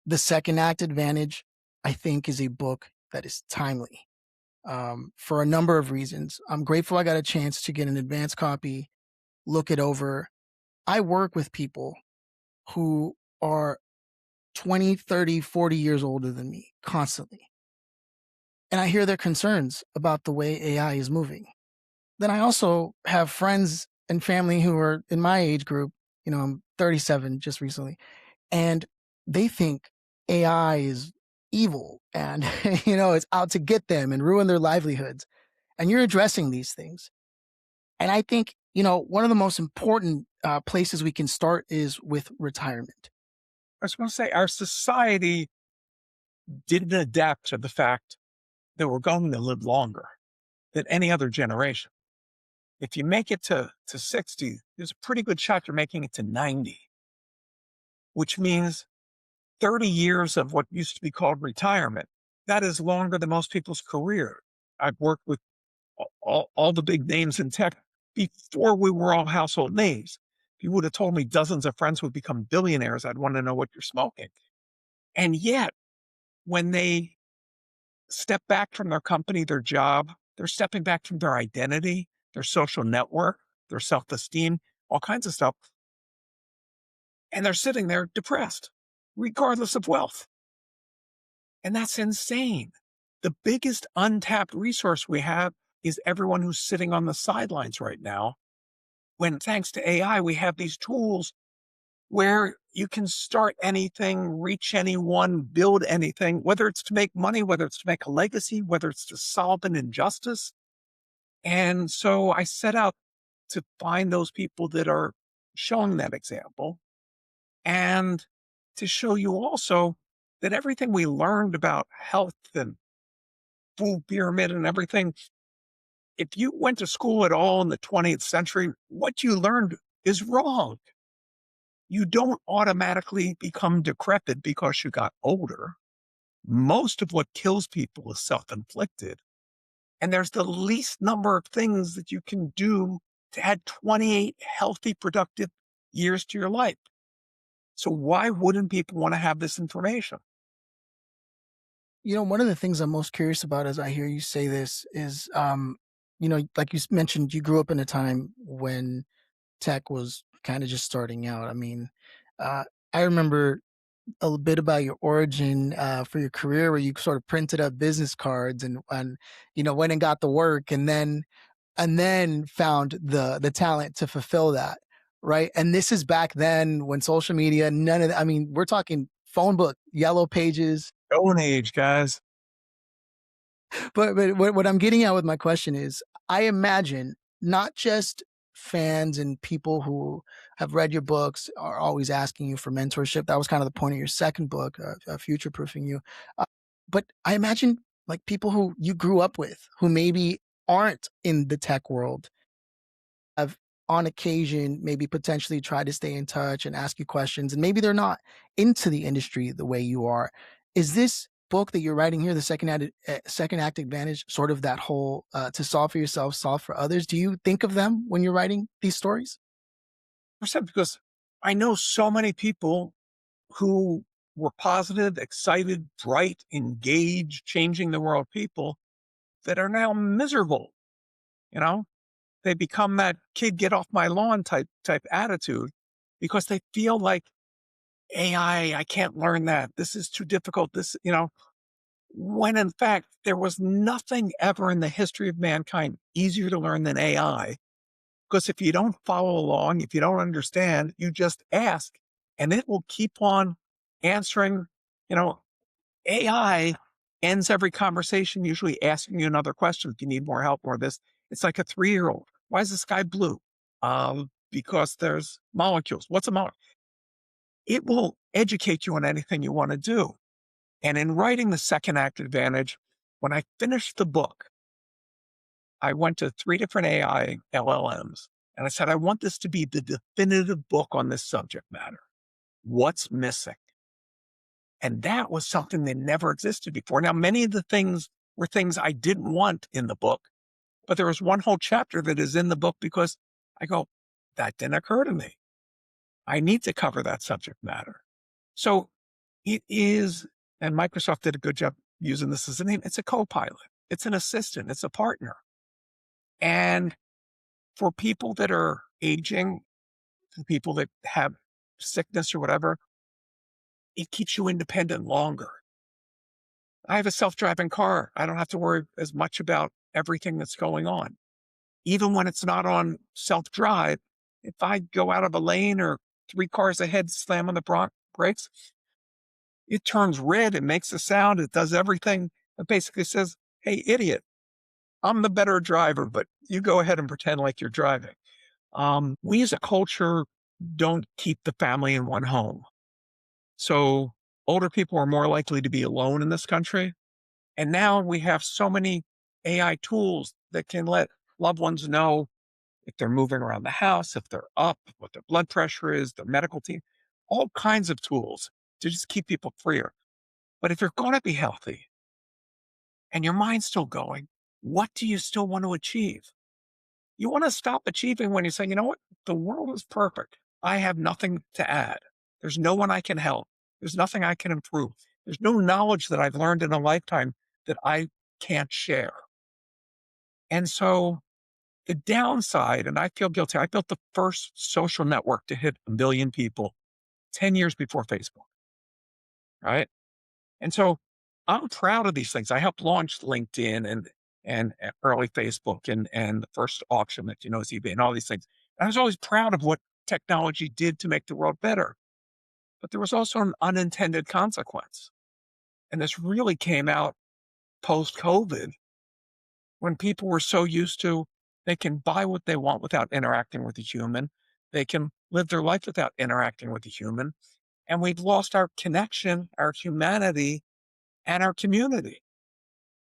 The Second Act Advantage, I think, is a book that is timely for a number of reasons. I'm grateful I got a chance to get an advance copy, look it over. I work with people who are 20, 30, 40 years older than me constantly. And I hear their concerns about the way AI is moving. Then I also have friends and family who are in my age group. I'm 37 just recently, and they think AI is evil and, it's out to get them and ruin their livelihoods. And you're addressing these things. And I think, one of the most important places we can start is with retirement. I was going to say our society didn't adapt to the fact that we're going to live longer than any other generation. If you make it to 60, there's a pretty good shot you're making it to 90, which means 30 years of what used to be called retirement. That is longer than most people's career. I've worked with all the big names in tech before we were all household names. If you would have told me dozens of friends would become billionaires, I'd want to know what you're smoking. And yet, when they step back from their company, their job, they're stepping back from their identity, their social network, their self-esteem, all kinds of stuff. And they're sitting there depressed, regardless of wealth. And that's insane. The biggest untapped resource we have is everyone who's sitting on the sidelines right now. When thanks to AI, we have these tools where you can start anything, reach anyone, build anything, whether it's to make money, whether it's to make a legacy, whether it's to solve an injustice. And so I set out to find those people that are showing that example and to show you also that everything we learned about health and food pyramid and everything, if you went to school at all in the 20th century, what you learned is wrong. You don't automatically become decrepit because you got older. Most of what kills people is self-inflicted. And there's the least number of things that you can do to add 28 healthy, productive years to your life. So why wouldn't people want to have this information? One of the things I'm most curious about as I hear you say this is, like you mentioned, you grew up in a time when tech was kind of just starting out. I mean, uh, I remember a little bit about your origin for your career, where you sort of printed up business cards and went and got the work, and then found the talent to fulfill that, right? And this is back then when social media, none of that. I mean, we're talking phone book, yellow pages. Golden age, guys. But what I'm getting at with my question is, I imagine not just fans and people who have read your books are always asking you for mentorship. That was kind of the point of your second book, future proofing you. Uh, but I imagine like people who you grew up with, who maybe aren't in the tech world, have on occasion maybe potentially tried to stay in touch and ask you questions, and maybe they're not into the industry the way you are. Is this book that you're writing here, the second act advantage, sort of that whole to solve for yourself, solve for others? Do you think of them when you're writing these stories? Percent because I know so many people who were positive, excited, bright, engaged, changing the world people that are now miserable. You know, they become that kid get off my lawn type attitude because they feel like AI, I can't learn that. This is too difficult. When in fact there was nothing ever in the history of mankind easier to learn than AI. Because if you don't follow along, if you don't understand, you just ask and it will keep on answering. You know, AI ends every conversation usually asking you another question. Do you need more help or this? It's like a 3-year-old. Why is the sky blue? Because there's molecules. What's a molecule? It will educate you on anything you want to do. And in writing the second act advantage, when I finished the book, I went to 3 different AI LLMs and I said, I want this to be the definitive book on this subject matter. What's missing? And that was something that never existed before. Now, many of the things were things I didn't want in the book, but there was one whole chapter that is in the book because I go, that didn't occur to me. I need to cover that subject matter. So It is, and Microsoft did a good job using this as a name. It's a co-pilot. It's an assistant. It's a partner. And for people that are aging, for people that have sickness or whatever, it keeps you independent longer. I have a self-driving car. I don't have to worry as much about everything that's going on. Even when it's not on self-drive, if I go out of a lane or 3 cars ahead slam on the brakes, it turns red, it makes a sound, it does everything. It basically says, "Hey, idiot, I'm the better driver, but you go ahead and pretend like you're driving." We as a culture don't keep the family in one home. So older people are more likely to be alone in this country. And now we have so many AI tools that can let loved ones know if they're moving around the house, if they're up, what their blood pressure is, their medical team, all kinds of tools to just keep people freer. But if you're going to be healthy and your mind's still going, what do you still want to achieve? You want to stop achieving when you say, you know what? The world is perfect. I have nothing to add. There's no one I can help. There's nothing I can improve. There's no knowledge that I've learned in a lifetime that I can't share. And so the downside, and I feel guilty, I built the first social network to hit 1 billion people 10 years before Facebook, right? And so I'm proud of these things. I helped launch LinkedIn and early Facebook and the first auction that you know is eBay and all these things. And I was always proud of what technology did to make the world better. But there was also an unintended consequence. And this really came out post COVID when people were so used to they can buy what they want without interacting with a human. They can live their life without interacting with a human. And we've lost our connection, our humanity, and our community.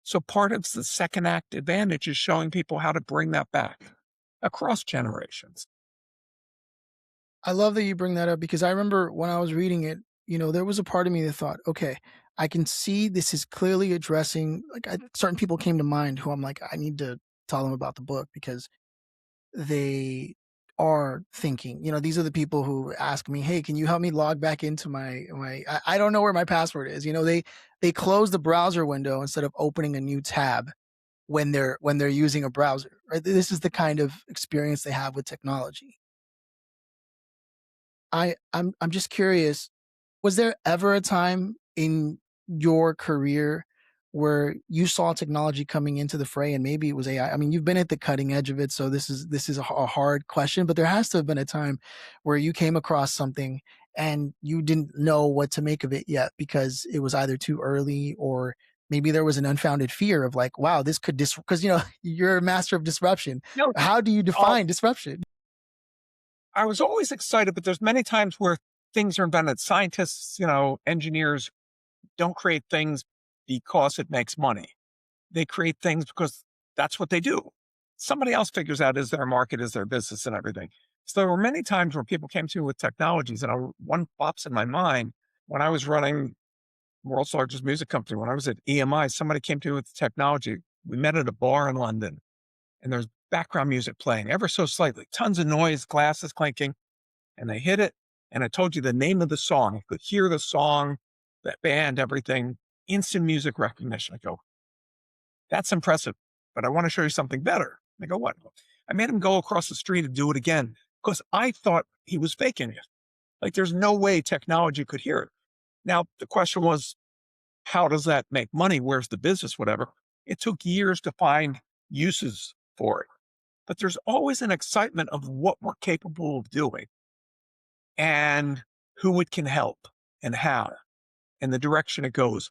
So part of the second act advantage is showing people how to bring that back across generations. I love that you bring that up because I remember when I was reading it, there was a part of me that thought, okay, I can see this is clearly addressing certain people came to mind who I'm like, I need to tell them about the book because they are thinking, these are the people who ask me, hey, can you help me log back into I don't know where my password is. They close the browser window instead of opening a new tab when they're using a browser, right? This is the kind of experience they have with technology. I'm just curious, was there ever a time in your career where you saw technology coming into the fray and maybe it was AI? I mean, you've been at the cutting edge of it, so this is a hard question, but there has to have been a time where you came across something and you didn't know what to make of it yet because it was either too early or maybe there was an unfounded fear of like, wow, this could because you're a master of disruption. No, How do you um, define disruption? I was always excited, but there's many times where things are invented. Scientists, engineers don't create things because it makes money. They create things because that's what they do. Somebody else figures out is their market, is their business, and everything. So there were many times where people came to me with technologies, and one pops in my mind when I was running world's largest music company. When I was at EMI, somebody came to me with technology. We met at a bar in London, and there's background music playing ever so slightly, tons of noise, glasses clinking, and they hit it, and it told you the name of the song. You could hear the song, that band, everything, instant music recognition. I go, that's impressive, but I want to show you something better. They go, what? I made him go across the street and do it again because I thought he was faking it. Like there's no way technology could hear it. Now, the question was, how does that make money? Where's the business? Whatever. It took years to find uses for it. But there's always an excitement of what we're capable of doing and who it can help and how and the direction it goes.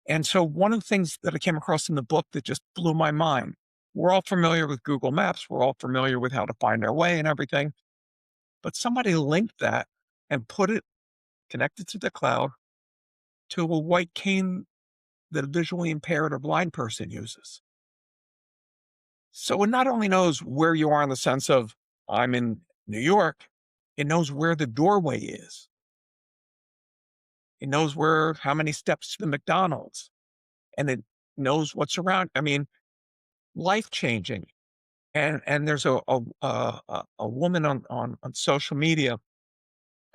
And so one of the things that I came across in the book that just blew my mind, we're all familiar with Google Maps. We're all familiar with how to find our way and everything. But somebody linked that and put it connected to the cloud to a white cane that a visually impaired or blind person uses. So it not only knows where you are in the sense of I'm in New York, it knows where the doorway is. It knows how many steps to the McDonald's, and it knows what's around. I mean, life changing. And there's a woman on social media,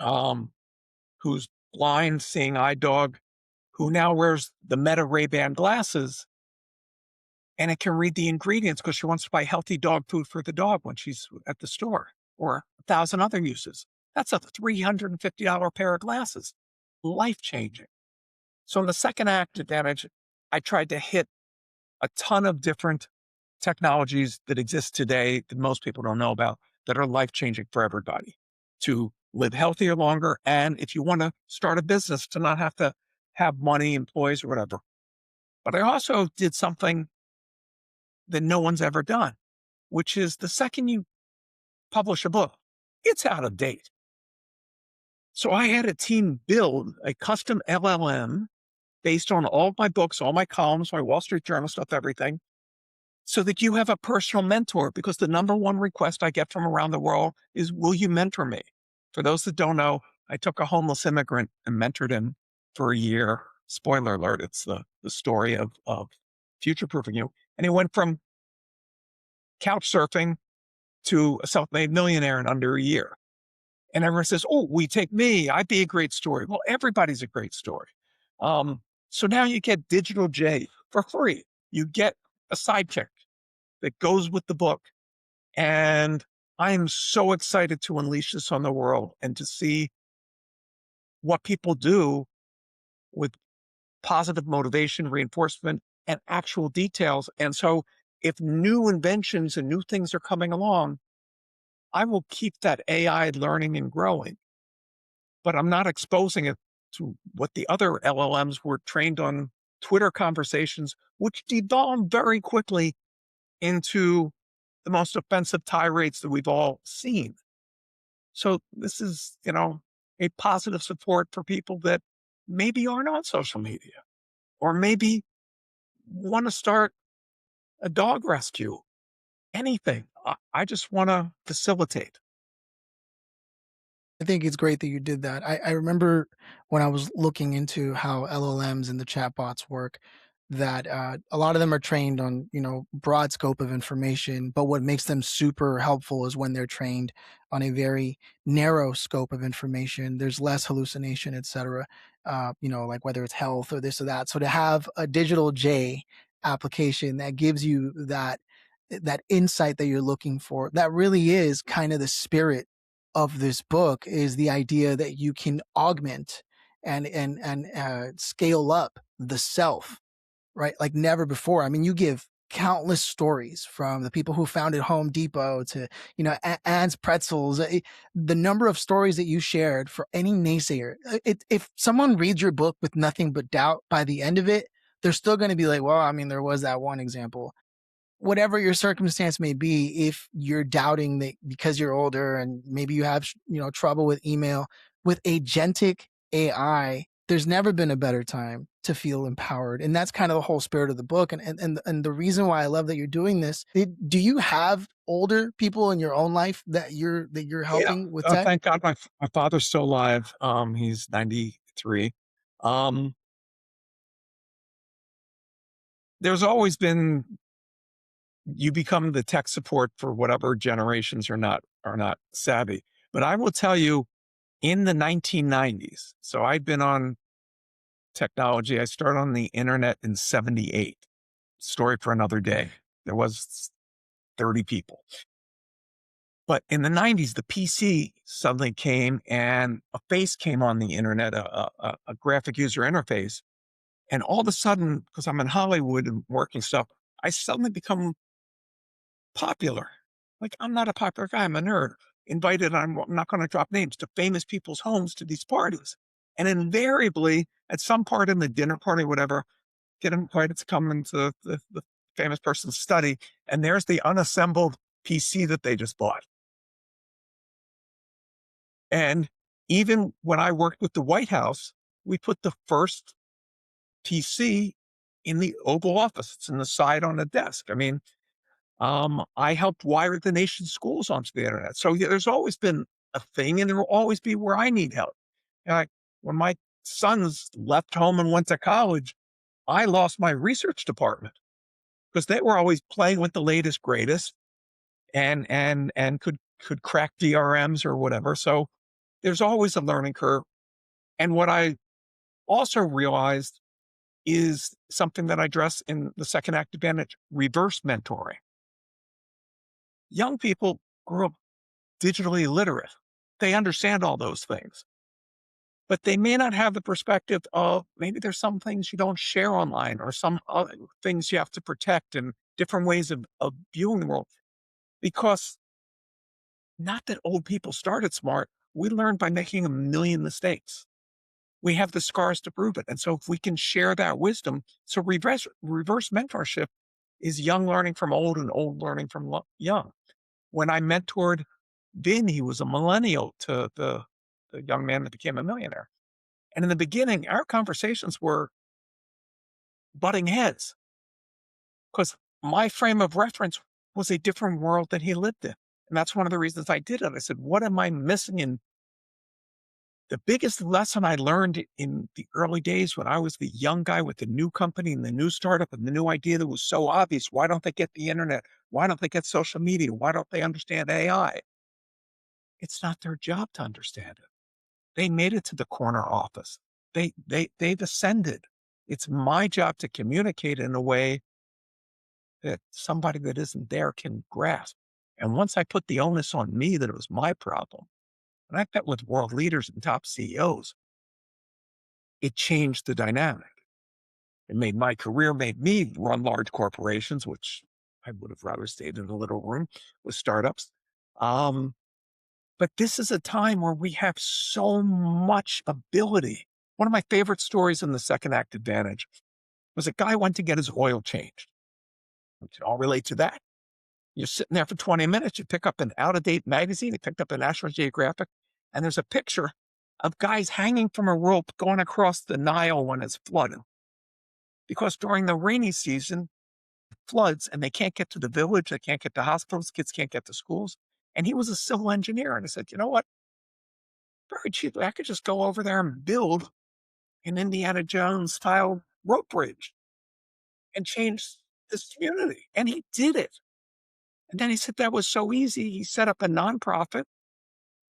who's blind, seeing eye dog, who now wears the Meta Ray-Ban glasses, and it can read the ingredients because she wants to buy healthy dog food for the dog when she's at the store, or 1,000 other uses. That's a $350 pair of glasses. Life changing. So in the second act advantage, I tried to hit a ton of different technologies that exist today that most people don't know about, that are life changing for everybody, to live healthier longer. And if you want to start a business, to not have to have money, employees, or whatever. But I also did something that no one's ever done, which is the second you publish a book, it's out of date. So I had a team build a custom LLM based on all of my books, all my columns, my Wall Street Journal stuff, everything, so that you have a personal mentor. Because the number one request I get from around the world is, will you mentor me? For those that don't know, I took a homeless immigrant and mentored him for a year. Spoiler alert, it's the story of future-proofing you. And he went from couch surfing to a self-made millionaire in under a year. And everyone says, oh, we take me, I'd be a great story. Well, everybody's a great story. So now you get Digital J for free. You get a sidekick that goes with the book. And I am so excited to unleash this on the world and to see what people do with positive motivation, reinforcement, and actual details. And so if new inventions and new things are coming along, I will keep that AI learning and growing, but I'm not exposing it to what the other LLMs were trained on Twitter conversations, which devolved very quickly into the most offensive tirades that we've all seen. So this is, a positive support for people that maybe aren't on social media, or maybe want to start a dog rescue, anything. I just want to facilitate. I think it's great that you did that. I remember when I was looking into how LLMs and the chatbots work, that a lot of them are trained on broad scope of information, but what makes them super helpful is when they're trained on a very narrow scope of information. There's less hallucination, etc. Like whether it's health or this or that. So to have a digital J application that gives you that insight that you're looking for, that really is kind of the spirit of this book, is the idea that you can augment and scale up the self, right? Like never before. I mean, you give countless stories from the people who founded Home Depot to, Ann's Pretzels. The number of stories that you shared, for any naysayer, if someone reads your book with nothing but doubt, by the end of it, they're still going to be like, well, I mean, there was that one example. Whatever your circumstance may be, if you're doubting that because you're older and maybe you have trouble with email, with agentic AI, there's never been a better time to feel empowered. And that's kind of the whole spirit of the book. And the reason why I love that you're doing this, do you have older people in your own life that you're Yeah. helping with tech? Thank God my father's still alive. He's 93. Um, there's always been, you become the tech support for whatever generations are not savvy. But I will tell you, in the 1990s, so I've been on technology. I started on the internet in 78. Story for another day. There was 30 people. But in the 90s, the PC suddenly came and a face came on the internet, a graphic user interface. And all of a sudden, because I'm in Hollywood and working stuff, I suddenly become popular. Like, I'm not a popular guy, I'm a nerd. Invited, I'm not going to drop names, to famous people's homes to these parties. And invariably, at some part in the dinner party, whatever, get invited to come into the famous person's study. And there's the unassembled PC that they just bought. And even when I worked with the White House, we put the first PC in the Oval Office. It's in the side on the desk. I mean, I helped wire the nation's schools onto the internet. So yeah, there's always been a thing, and there will always be where I need help. Like when my sons left home and went to college, I lost my research department because they were always playing with the latest, greatest, and could crack DRMs or whatever. So there's always a learning curve. And what I also realized is something that I address in the second act advantage, reverse mentoring. Young people grow up digitally illiterate. They understand all those things, but they may not have the perspective of maybe there's some things you don't share online or some other things you have to protect and different ways of viewing the world. Because not that old people started smart, we learned by making a million mistakes. We have the scars to prove it. And so if we can share that wisdom, so reverse mentorship is young learning from old and old learning from young. When I mentored Vin, he was a millennial to the young man that became a millionaire. And in the beginning, our conversations were butting heads because my frame of reference was a different world that he lived in. And that's one of the reasons I did it. I said, what am I missing in the biggest lesson I learned in the early days when I was the young guy with the new company and the new startup and the new idea that was so obvious? Why don't they get the internet? Why don't they get social media? Why don't they understand AI? It's not their job to understand it. They made it to the corner office. They've ascended. It's my job to communicate in a way that somebody that isn't there can grasp. And once I put the onus on me that it was my problem, and I met with world leaders and top CEOs, it changed the dynamic. It made my career, made me run large corporations, which I would have rather stayed in a little room with startups. Um, but this is a time where we have so much ability. One of my favorite stories in the second act advantage was a guy went to get his oil changed. We can all relate to that. You're sitting there for 20 minutes, you pick up an out of date magazine, you picked up a National Geographic, and there's a picture of guys hanging from a rope going across the Nile when it's flooded. Because during the rainy season, floods and they can't get to the village, they can't get to hospitals, kids can't get to schools. And he was a civil engineer. And I said, you know what? Very cheaply, I could just go over there and build an Indiana Jones style rope bridge and change this community. And he did it. And then he said that was so easy. He set up a nonprofit,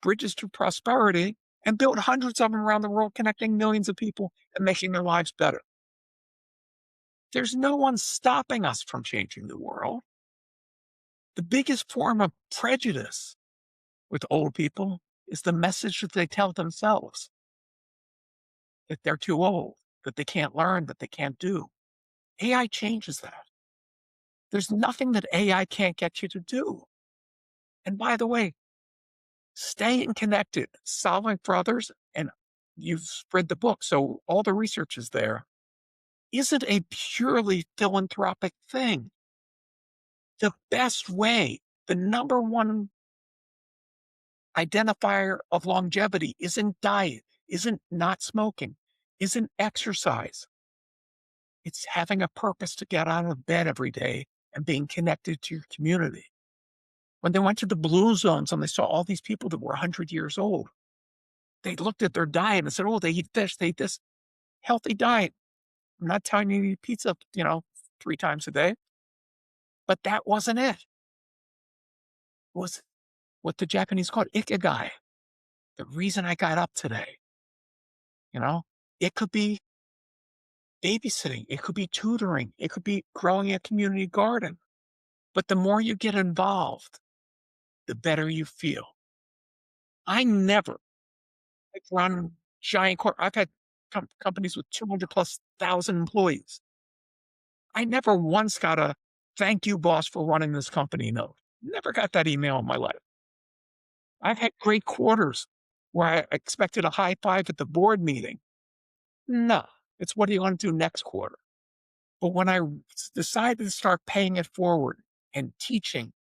Bridges to Prosperity, and built hundreds of them around the world, connecting millions of people and making their lives better. There's no one stopping us from changing the world. The biggest form of prejudice with old people is the message that they tell themselves that they're too old, that they can't learn, that they can't do. AI changes that. There's nothing that AI can't get you to do. And by the way, staying connected, solving for others, and you've read the book, so all the research is there, isn't a purely philanthropic thing. The best way, the number one identifier of longevity isn't diet, isn't not smoking, isn't exercise. It's having a purpose to get out of bed every day and being connected to your community. When they went to the blue zones and they saw all these people that were 100 years old, they looked at their diet and said, oh, they eat fish, they eat this healthy diet. I'm not telling you to eat pizza, 3 times a day, but that wasn't it. It was what the Japanese call ikigai, the reason I got up today. You know, it could be babysitting, it could be tutoring, it could be growing a community garden. But the more you get involved, the better you feel. I never like run giant I've had companies with 200 plus thousand employees. I never once got a thank you, boss, for running this company note. Never got that email in my life. I've had great quarters where I expected a high five at the board meeting. No, it's what do you want to do next quarter? But when I decided to start paying it forward and teaching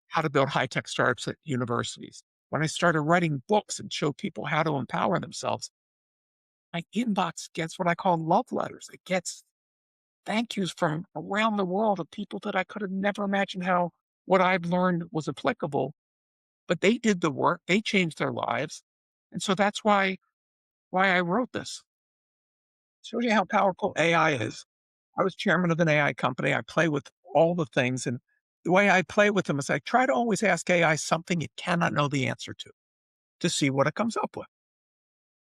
how to build high-tech startups at universities, when I started writing books and show people how to empower themselves, my inbox gets what I call love letters. It gets thank yous from around the world of people that I could have never imagined how what I've learned was applicable, but they did the work, they changed their lives. And so that's why I wrote this. Shows you how powerful AI is. I was chairman of an AI company. I play with all the things. And the way I play with them is I try to always ask AI something it cannot know the answer to see what it comes up with.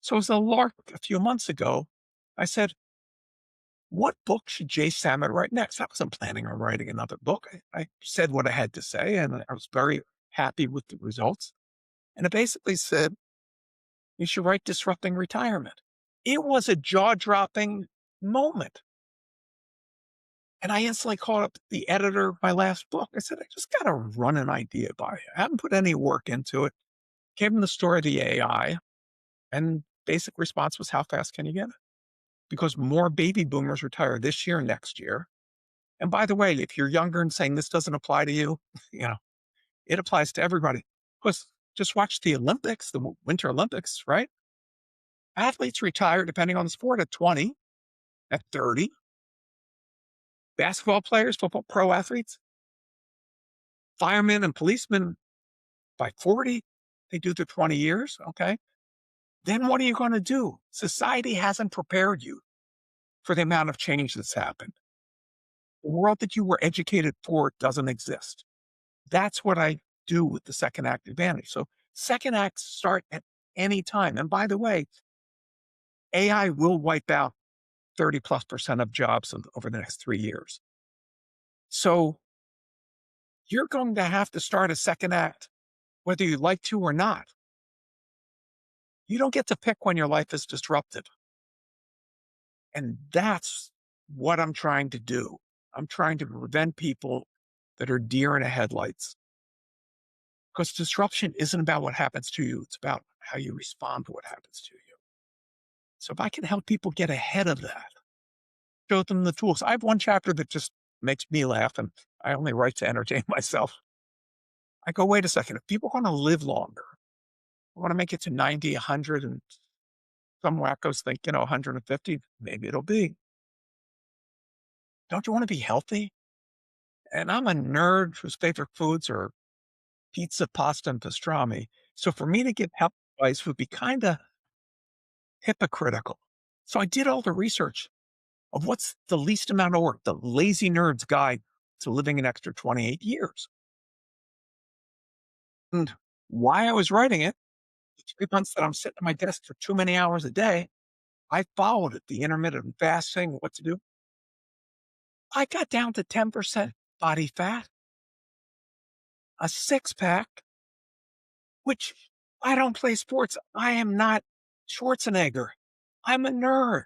So as a lark a few months ago, I said, what book should Jay Samit write next? I wasn't planning on writing another book. I said what I had to say, and I was very happy with the results. And it basically said, you should write Disrupting Retirement. It was a jaw dropping moment. And I instantly called up the editor of my last book. I said, I just got to run an idea by you. I haven't put any work into it. Gave him the story of the AI. And basic response was, how fast can you get it? Because more baby boomers retire this year and next year. And by the way, if you're younger and saying this doesn't apply to you, you know, it applies to everybody. Because just watch the Olympics, the Winter Olympics, right? Athletes retire, depending on the sport, at 20, at 30. Basketball players, football pro athletes, firemen and policemen by 40, they do their 20 years. Okay. Then what are you going to do? Society hasn't prepared you for the amount of change that's happened. The world that you were educated for doesn't exist. That's what I do with the second act advantage. So second acts start at any time. And by the way, AI will wipe out 30+% of jobs over the next 3 years. So you're going to have to start a second act, whether you like to or not. You don't get to pick when your life is disrupted. And that's what I'm trying to do. I'm trying to prevent people that are deer in the headlights. Because disruption isn't about what happens to you, it's about how you respond to what happens to you. So if I can help people get ahead of that, show them the tools. I have one chapter that just makes me laugh, and I only write to entertain myself. I go, wait a second, if people want to live longer, want to make it to 90, 100, and some wackos think, 150, maybe it'll be. Don't you want to be healthy? And I'm a nerd whose favorite foods are pizza, pasta, and pastrami. So for me to give health advice would be kind of hypocritical. So I did all the research of what's the least amount of work, the lazy nerd's guide to living an extra 28 years. And why I was writing it, the 3 months that I'm sitting at my desk for too many hours a day, I followed it, the intermittent fasting, what to do. I got down to 10% body fat, a six pack, which I don't play sports. I am not Schwarzenegger. I'm a nerd.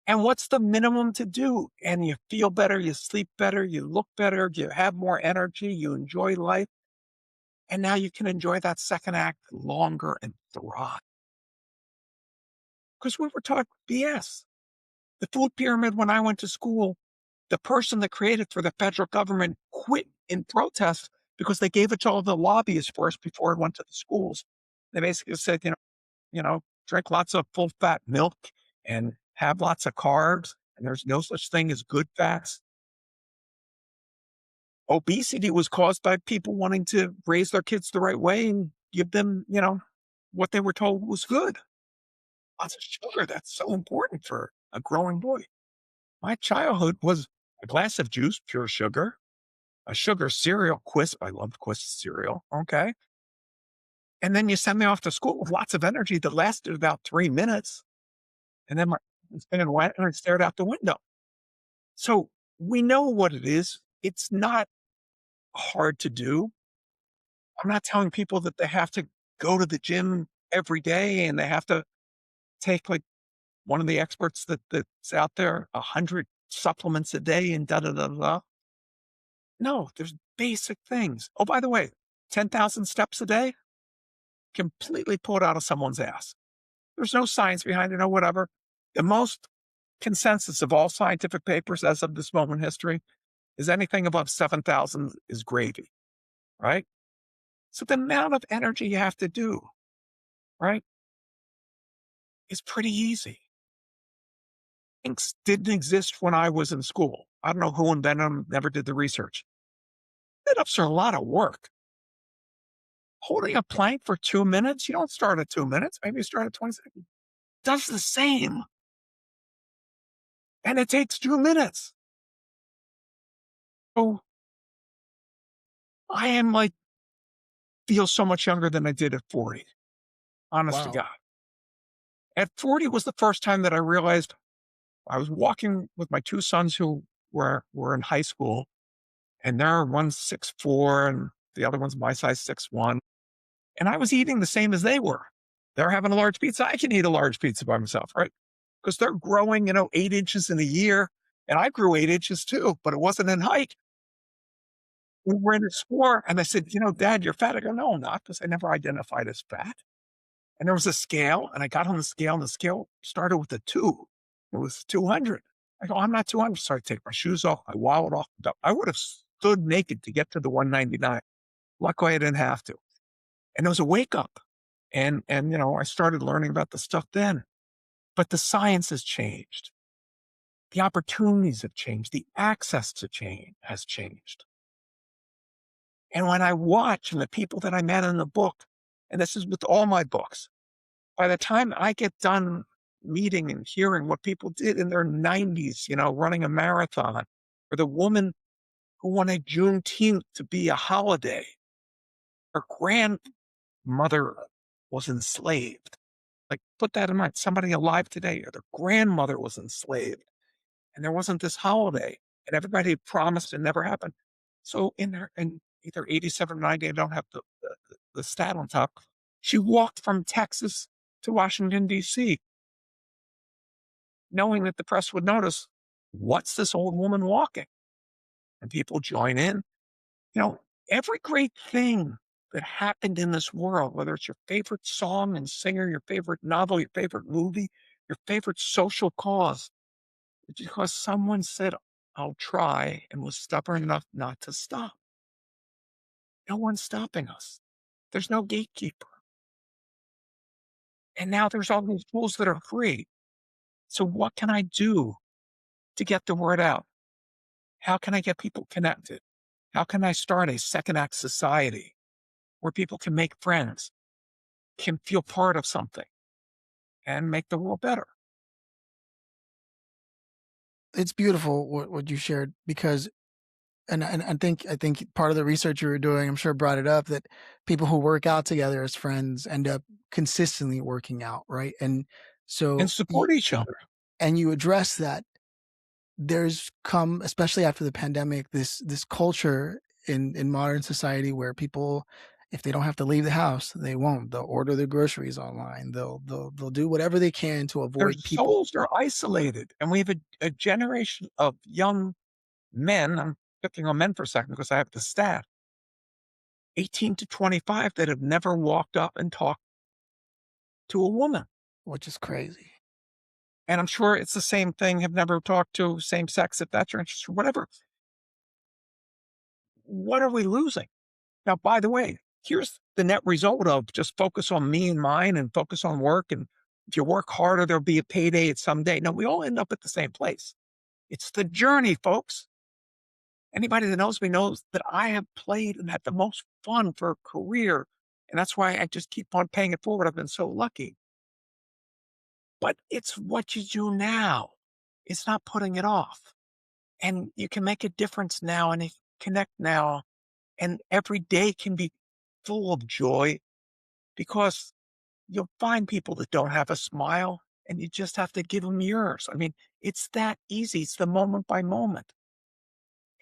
And what's the minimum to do? And you feel better, you sleep better, you look better, you have more energy, you enjoy life. And now you can enjoy that second act longer and thrive. Because we were taught BS. The food pyramid, when I went to school, the person that created for the federal government quit in protest because they gave it to all the lobbyists first before it went to the schools. They basically said, drink lots of full fat milk and have lots of carbs, and there's no such thing as good fats. Obesity was caused by people wanting to raise their kids the right way and give them, what they were told was good. Lots of sugar. That's so important for a growing boy. My childhood was a glass of juice, pure sugar, a sugar cereal, Quisp. I loved Quisp cereal. Okay. And then you send me off to school with lots of energy that lasted about 3 minutes. And then my spinning wet and I stared out the window. So we know what it is. It's not hard to do. I'm not telling people that they have to go to the gym every day and they have to take like one of the experts that's out there, 100 supplements a day and da da da da. No, there's basic things. Oh, by the way, 10,000 steps a day, completely pulled out of someone's ass. There's no science behind it, no whatever. The most consensus of all scientific papers as of this moment in history is anything above 7,000 is gravy, right? So the amount of energy you have to do, right, is pretty easy. Things didn't exist when I was in school. I don't know who invented them, never did the research. Sit-ups are a lot of work. Holding a plank for 2 minutes, you don't start at 2 minutes. Maybe you start at 20 seconds. Does the same. And it takes 2 minutes. So I am feel so much younger than I did at 40. Honest to Wow. God. At 40 was the first time that I realized I was walking with my 2 sons who were in high school, and they're one's 6'4", and the other one's my size, 6'1", and I was eating the same as they were. They're having a large pizza, I can eat a large pizza by myself, right? Because 'Cause they're growing, 8 inches in a year, and I grew 8 inches too, but it wasn't in height. We were in a store, and I said, Dad, you're fat." I go, "No, I'm not," because I never identified as fat. And there was a scale, and I got on the scale, and the scale started with a 2. It was 200. I go, "I'm not 200." So I take my shoes off, I wallowed off. I would have stood naked to get to the 199. Luckily, I didn't have to. And it was a wake up. And I started learning about the stuff then. But the science has changed. The opportunities have changed. The access to change has changed. And when I watch and the people that I met in the book, and this is with all my books, by the time I get done meeting and hearing what people did in their 90s, running a marathon, or the woman who wanted Juneteenth to be a holiday, her grandmother was enslaved. Like, put that in mind. Somebody alive today, or their grandmother was enslaved, and there wasn't this holiday, and everybody had promised it never happened. So in either 87 or 90, I don't have the stat on top, she walked from Texas to Washington, D.C., knowing that the press would notice, what's this old woman walking? And people join in. You know, every great thing that happened in this world, whether it's your favorite song and singer, your favorite novel, your favorite movie, your favorite social cause, it's because someone said, I'll try, and was stubborn enough not to stop. No one's stopping us. There's no gatekeeper. And now there's all these tools that are free. So what can I do to get the word out? How can I get people connected? How can I start a second act society where people can make friends, can feel part of something, and make the world better? It's beautiful what you shared because and I think part of the research you were doing, I'm sure brought it up that people who work out together as friends end up consistently working out, right? And And so support each other. you address that there's come, especially after the pandemic, this culture in modern society where people, if they don't have to leave the house, they won't. They'll order their groceries online. They'll do whatever they can to Their avoid people. souls are isolated. And we have a generation of young men. I'm picking on men for a second because I have the stat, 18 to 25, that have never walked up and talked to a woman. Which is crazy. And I'm sure it's the same thing, have never talked to same sex, if that's your interest or whatever. What are we losing? Now, by the way, here's the net result of just focus on me and mine and focus on work. And if you work harder, there'll be a payday at some day. No, we all end up at the same place. It's the journey, folks. Anybody that knows me knows that I have played and had the most fun for a career. And that's why I just keep on paying it forward. I've been so lucky. But it's what you do now. It's not putting it off. And you can make a difference now and you can connect now. And every day can be full of joy because you'll find people that don't have a smile and you just have to give them yours. I mean, it's that easy. It's the moment by moment.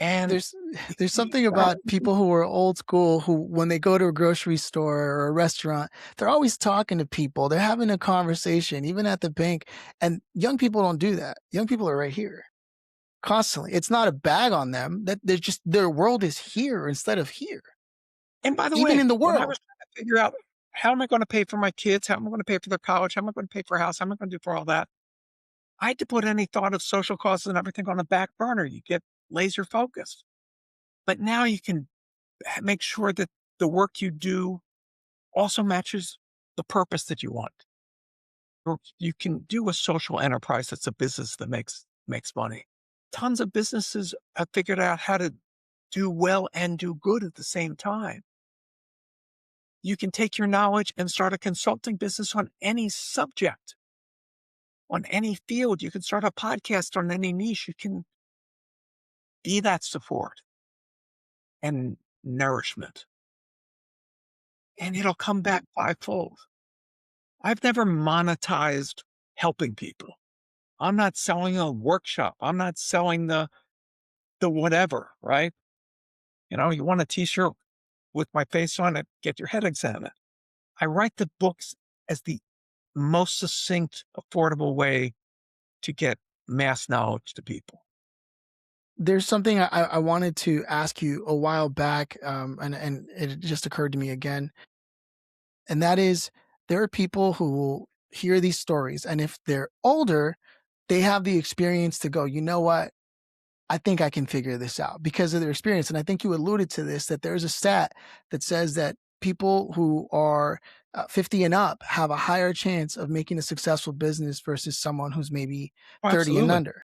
And There's there's something about people who are old school who when they go to a grocery store or a restaurant, they're always talking to people. They're having a conversation, even at the bank. And young people don't do that. Young people are right here constantly. It's not a bag on them. That they're just their world is here instead of here, and by the even way, in the when I was world, trying to figure out how am I going to pay for my kids, how am I going to pay for their college, how am I going to pay for a house, how am I going to do for all that? I had to put any thought of social causes and everything on the back burner. You get laser focused. But now you can make sure that the work you do also matches the purpose that you want. Or you can do a social enterprise that's a business that makes money. Tons of businesses have figured out how to do well and do good at the same time. You can take your knowledge and start a consulting business on any subject, on any field. You can start a podcast on any niche. You can be that support and nourishment, and it'll come back fivefold. I've never monetized helping people. I'm not selling a workshop. I'm not selling the whatever, right? You want a t-shirt with my face on it, get your head examined. I write the books as the most succinct, affordable way to get mass knowledge to people. There's something I wanted to ask you a while back, and it just occurred to me again, and that is there are people who will hear these stories, and if they're older, they have the experience to go, you know what? I think I can figure this out because of their experience. And I think you alluded to this that there's a stat that says that people who are 50 and up have a higher chance of making a successful business versus someone who's maybe Oh, 30 and absolutely. under.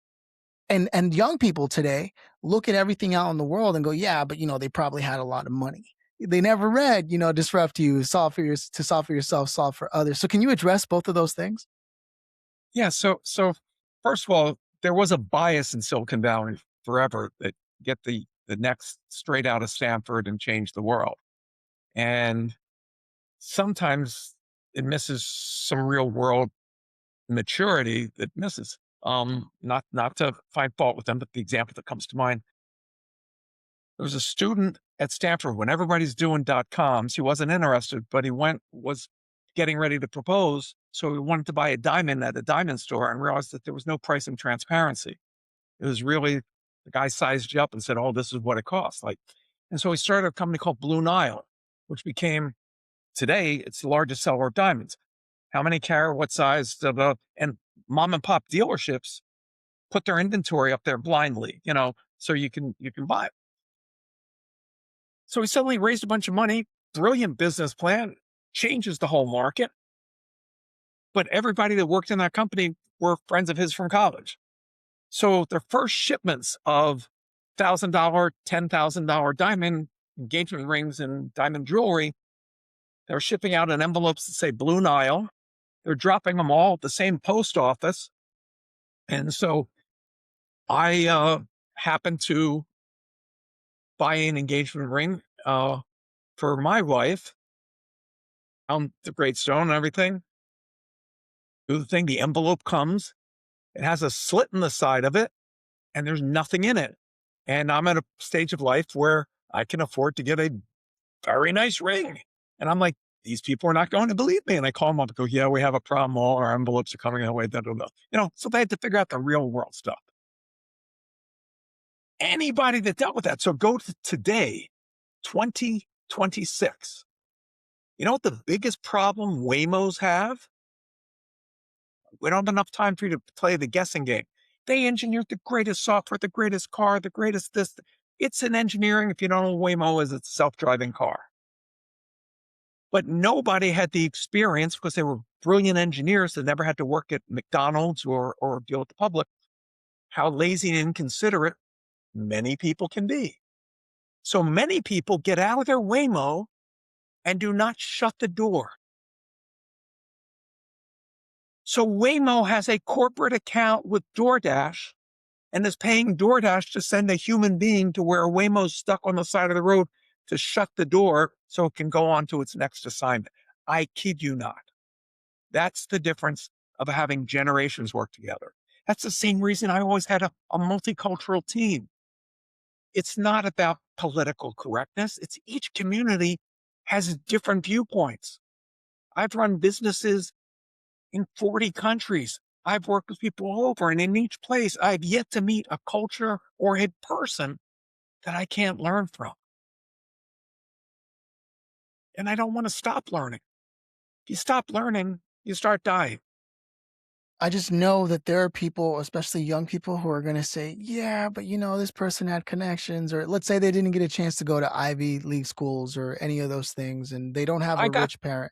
And young people today look at everything out in the world and go, yeah, but they probably had a lot of money. They never read, disrupt you, to solve for yourself, solve for others. So can you address both of those things? Yeah. So first of all, there was a bias in Silicon Valley forever that get the next straight out of Stanford and change the world. And sometimes it misses some real world maturity that misses. Not to find fault with them, but the example that comes to mind, there was a student at Stanford when everybody's doing .coms. He wasn't interested, but was getting ready to propose. So he wanted to buy a diamond at a diamond store and realized that there was no pricing transparency. It was really the guy sized you up and said, "Oh, this is what it costs." And so he started a company called Blue Nile, which became today it's the largest seller of diamonds. How many carat, what size, and mom and pop dealerships put their inventory up there blindly, so you can buy it. So he suddenly raised a bunch of money, brilliant business plan, changes the whole market. But everybody that worked in that company were friends of his from college. So their first shipments of $1,000, $10,000 diamond engagement rings and diamond jewelry, they're shipping out in envelopes that say Blue Nile. They're dropping them all at the same post office. And so I happened to buy an engagement ring for my wife on the great stone and everything. Do the thing, the envelope comes, it has a slit in the side of it, and there's nothing in it. And I'm at a stage of life where I can afford to get a very nice ring. And I'm like, these people are not going to believe me. And I call them up and go, yeah, we have a problem. All our envelopes are coming away. Da, da, da. So they had to figure out the real world stuff. Anybody that dealt with that. So go to today, 2026. You know what the biggest problem Waymos have? We don't have enough time for you to play the guessing game. They engineered the greatest software, the greatest car, the greatest this. It's an engineering. If you don't know what Waymo is, it's a self-driving car. But nobody had the experience because they were brilliant engineers that never had to work at McDonald's or deal with the public. How lazy and inconsiderate many people can be. So many people get out of their Waymo and do not shut the door. So Waymo has a corporate account with DoorDash and is paying DoorDash to send a human being to where Waymo's stuck on the side of the road to shut the door so it can go on to its next assignment. I kid you not. That's the difference of having generations work together. That's the same reason I always had a multicultural team. It's not about political correctness. It's each community has different viewpoints. I've run businesses in 40 countries. I've worked with people all over, and in each place, I've yet to meet a culture or a person that I can't learn from. And I don't want to stop learning. If you stop learning, you start dying. I just know that there are people, especially young people, who are going to say, yeah, but this person had connections, or let's say they didn't get a chance to go to Ivy League schools or any of those things, and they don't have I a got rich parent.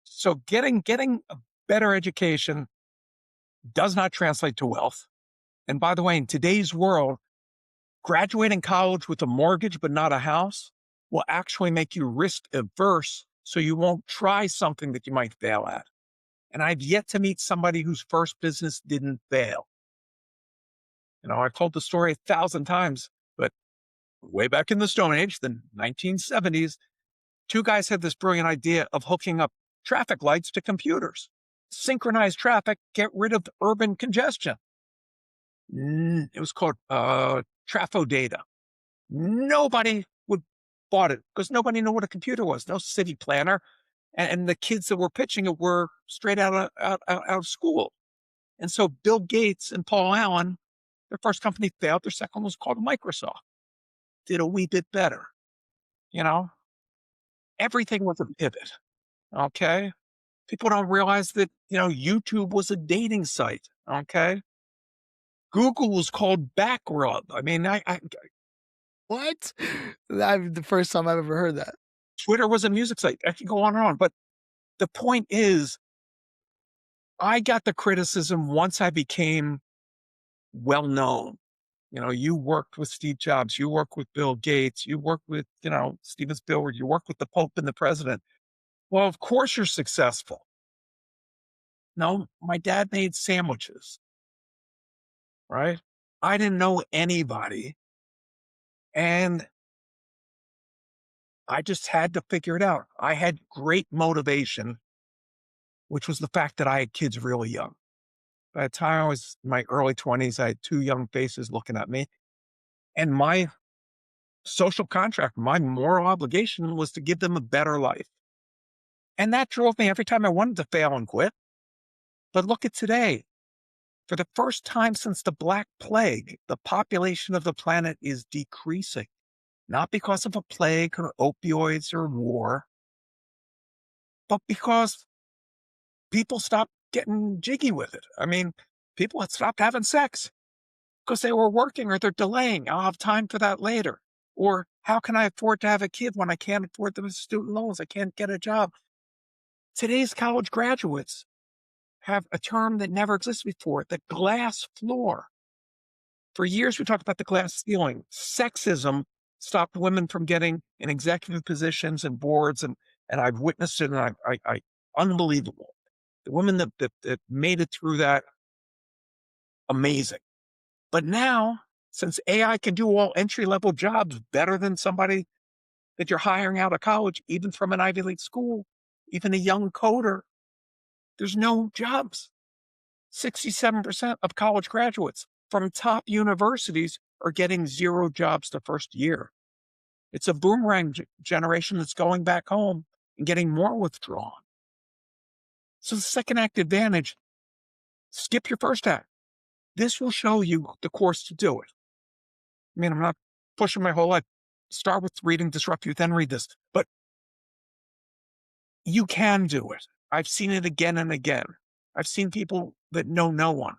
so getting a better education does not translate to wealth. And by the way, in today's world, graduating college with a mortgage but not a house will actually make you risk averse so you won't try something that you might fail at. And I've yet to meet somebody whose first business didn't fail. I've told the story 1,000 times, but way back in the Stone Age, the 1970s, two guys had this brilliant idea of hooking up traffic lights to computers. Synchronize traffic, get rid of urban congestion. It was called Trafo Data. Nobody would bought it because nobody knew what a computer was. No city planner, and the kids that were pitching it were straight out of school. And so Bill Gates and Paul Allen, their first company failed. Their second was called Microsoft. Did a wee bit better. You know, everything was a pivot. Okay, people don't realize that YouTube was a dating site. Okay, Google was called Backrub. I mean, I What? I've the first time I've ever heard that. Twitter was a music site. I can go on and on, but the point is, I got the criticism once I became well known. You worked with Steve Jobs, you worked with Bill Gates, you worked with, Steven Spielberg, you worked with the Pope and the president. Well, of course you're successful. No, my dad made sandwiches, right? I didn't know anybody. And I just had to figure it out. I had great motivation, which was the fact that I had kids really young. By the time I was in my early 20s, I had two young faces looking at me. And my social contract, my moral obligation was to give them a better life. And that drove me every time I wanted to fail and quit. But look at today. For the first time since the Black Plague, the population of the planet is decreasing, not because of a plague or opioids or war, but because people stopped getting jiggy with it. I mean, people had stopped having sex because they were working or they're delaying. I'll have time for that later. Or how can I afford to have a kid when I can't afford the student loans? I can't get a job. Today's college graduates have a term that never existed before, the glass floor. For years, we talked about the glass ceiling. Sexism stopped women from getting in executive positions and boards, and I've witnessed it, and I unbelievable. The women that made it through that, amazing. But now, since AI can do all entry level jobs better than somebody that you're hiring out of college, even from an Ivy League school, even a young coder, there's no jobs. 67% of college graduates from top universities are getting zero jobs the first year. It's a boomerang generation that's going back home and getting more withdrawn. So the second act advantage, skip your first act. This will show you the course to do it. I mean, I'm not pushing my whole life. Start with reading Disrupt You, then read this. But you can do it. I've seen it again and again. I've seen people that know no one.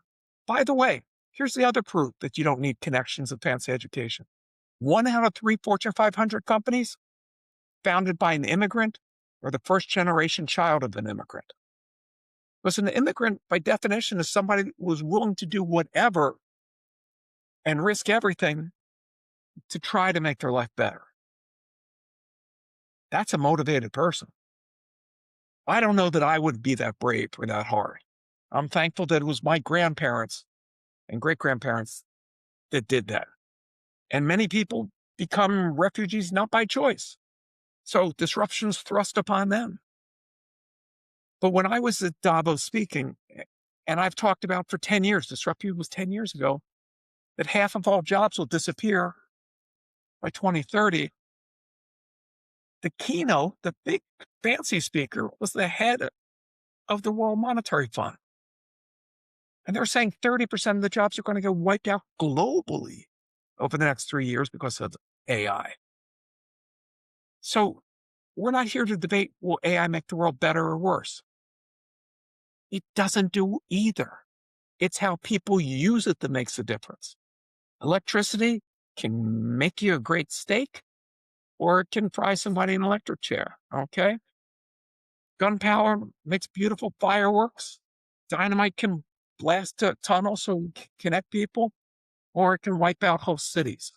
By the way, here's the other proof that you don't need connections and fancy education. 1 out of 3 Fortune 500 companies founded by an immigrant or the first generation child of an immigrant. Because an immigrant, by definition, is somebody who was willing to do whatever and risk everything to try to make their life better. That's a motivated person. I don't know that I would be that brave or that hard. I'm thankful that it was my grandparents and great grandparents that did that. And many people become refugees not by choice. So disruptions thrust upon them. But when I was at Davos speaking, and I've talked about for 10 years, Disrupt You was 10 years ago, that half of all jobs will disappear by 2030. The keynote, the big fancy speaker, was the head of the World Monetary Fund. And they're saying 30% of the jobs are going to get wiped out globally over the next 3 years because of AI. So we're not here to debate, will AI make the world better or worse? It doesn't do either. It's how people use it that makes a difference. Electricity can make you a great steak, or it can fry somebody in an electric chair, okay? Gunpowder makes beautiful fireworks. Dynamite can blast a tunnel so connect people, or it can wipe out whole cities.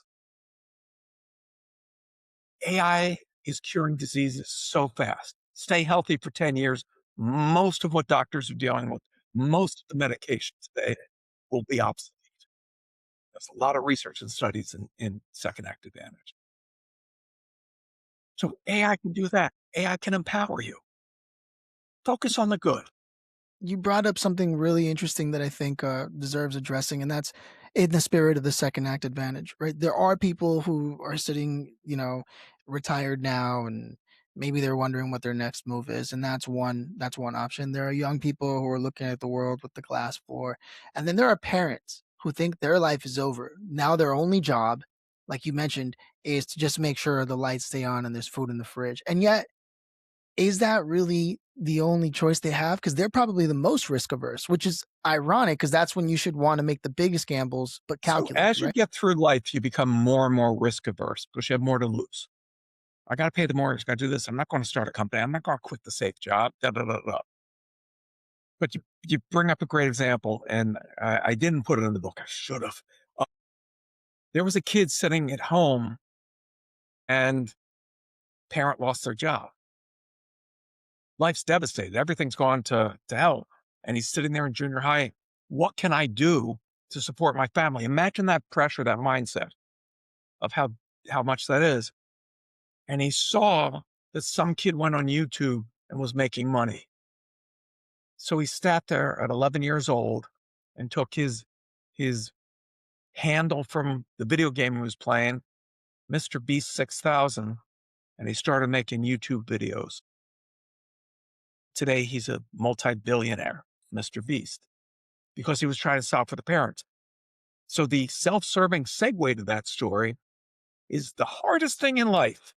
AI is curing diseases so fast. Stay healthy for 10 years. Most of what doctors are dealing with, most of the medications today will be obsolete. There's a lot of research and studies in second act advantage. So AI can do that. AI can empower you. Focus on the good. You brought up something really interesting that I think deserves addressing, and that's in the spirit of the second act advantage, right? There are people who are sitting, retired now, and maybe they're wondering what their next move is, and that's one option. There are young people who are looking at the world with the glass floor, and then there are parents who think their life is over. Now their only job, like you mentioned, is to just make sure the lights stay on and there's food in the fridge, and yet is that really the only choice they have? Because 'Cause they're probably the most risk averse, which is ironic because that's when you should wanna make the biggest gambles, but So calculated, as you right? get through life, you become more and more risk averse because you have more to lose. I got to pay the mortgage. Got to do this. I'm not going to start a company. I'm not going to quit the safe job. Da, da, da, da. But you bring up a great example, and I didn't put it in the book. I should have. Uh, there was a kid sitting at home, and parent lost their job. Life's devastated. Everything's gone to hell, and he's sitting there in junior high. What can I do to support my family? Imagine that pressure, that mindset of how much that is. And he saw that some kid went on YouTube and was making money. So he sat there at 11 years old and took his handle from the video game he was playing, Mr. Beast 6000, and he started making YouTube videos. Today, he's a multi-billionaire, Mr. Beast, because he was trying to solve for the parents. So the self-serving segue to that story is the hardest thing in life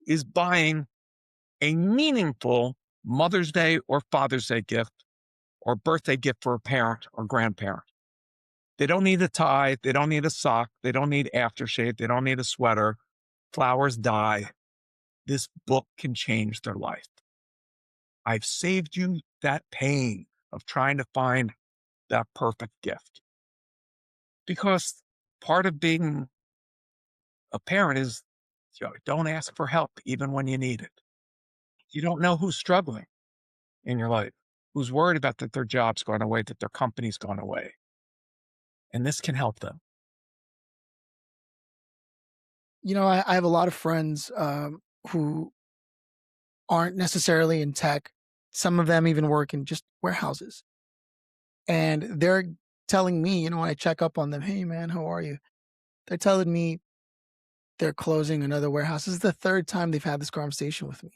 is buying a meaningful Mother's Day or Father's Day gift or birthday gift for a parent or grandparent. They don't need a tie. They don't need a sock. They don't need aftershave. They don't need a sweater. Flowers die. This book can change their life. I've saved you that pain of trying to find that perfect gift because part of being a parent is don't ask for help even when you need it. You don't know who's struggling in your life, who's worried about that their job's gone away, that their company's gone away. And this can help them. I have a lot of friends, who aren't necessarily in tech. Some of them even work in just warehouses, and they're telling me, when I check up on them, "Hey, man, how are you?" They're telling me they're closing another warehouse. This is the 3rd time they've had this conversation with me,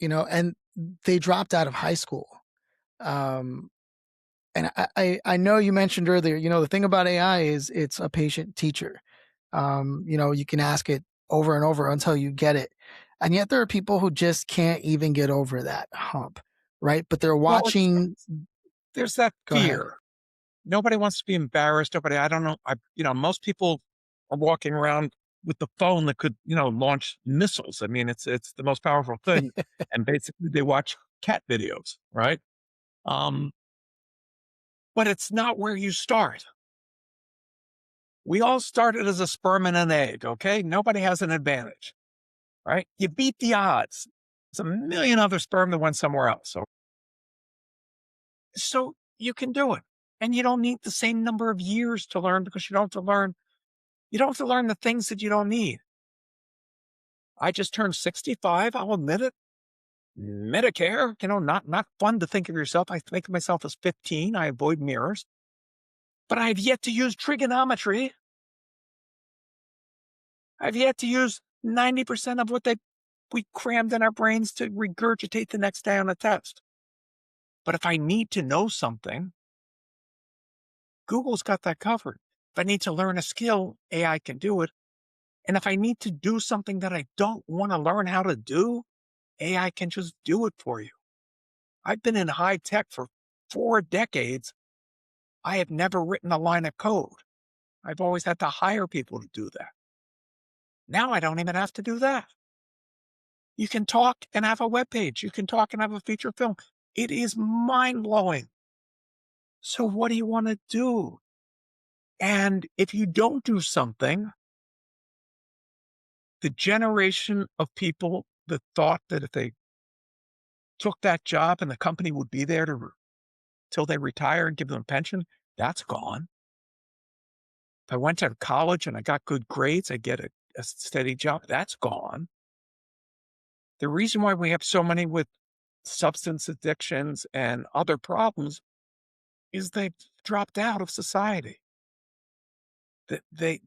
and they dropped out of high school. Um, and I know you mentioned earlier, the thing about AI is it's a patient teacher. You can ask it over and over until you get it. And yet there are people who just can't even get over that hump, right? But they're Well, watching. there's that Go ahead. fear. Nobody wants to be embarrassed. Nobody, I don't know. Most people are walking around with the phone that could, launch missiles. I mean, it's the most powerful thing. And basically they watch cat videos, right? Um, but it's not where you start. We all started as a sperm and an egg, okay? Nobody has an advantage, right? You beat the odds. There's a million other sperm that went somewhere else. So you can do it. And you don't need the same number of years to learn because you don't have to learn the things that you don't need. I just turned 65. I'll admit it. Medicare, not fun to think of yourself. I think of myself as 15. I avoid mirrors, but I've yet to use trigonometry. I've yet to use 90% of what we crammed in our brains to regurgitate the next day on a test. But if I need to know something, Google's got that covered. If I need to learn a skill, AI can do it. And if I need to do something that I don't want to learn how to do, AI can just do it for you. I've been in high tech for 4 decades. I have never written a line of code. I've always had to hire people to do that. Now I don't even have to do that. You can talk and have a web page. You can talk and have a feature film. It is mind blowing. So what do you want to do? And if you don't do something, the generation of people that thought that if they took that job and the company would be there till they retire and give them a pension, that's gone. If I went to college and I got good grades, I get a steady job, that's gone. The reason why we have so many with substance addictions and other problems is they've dropped out of society. That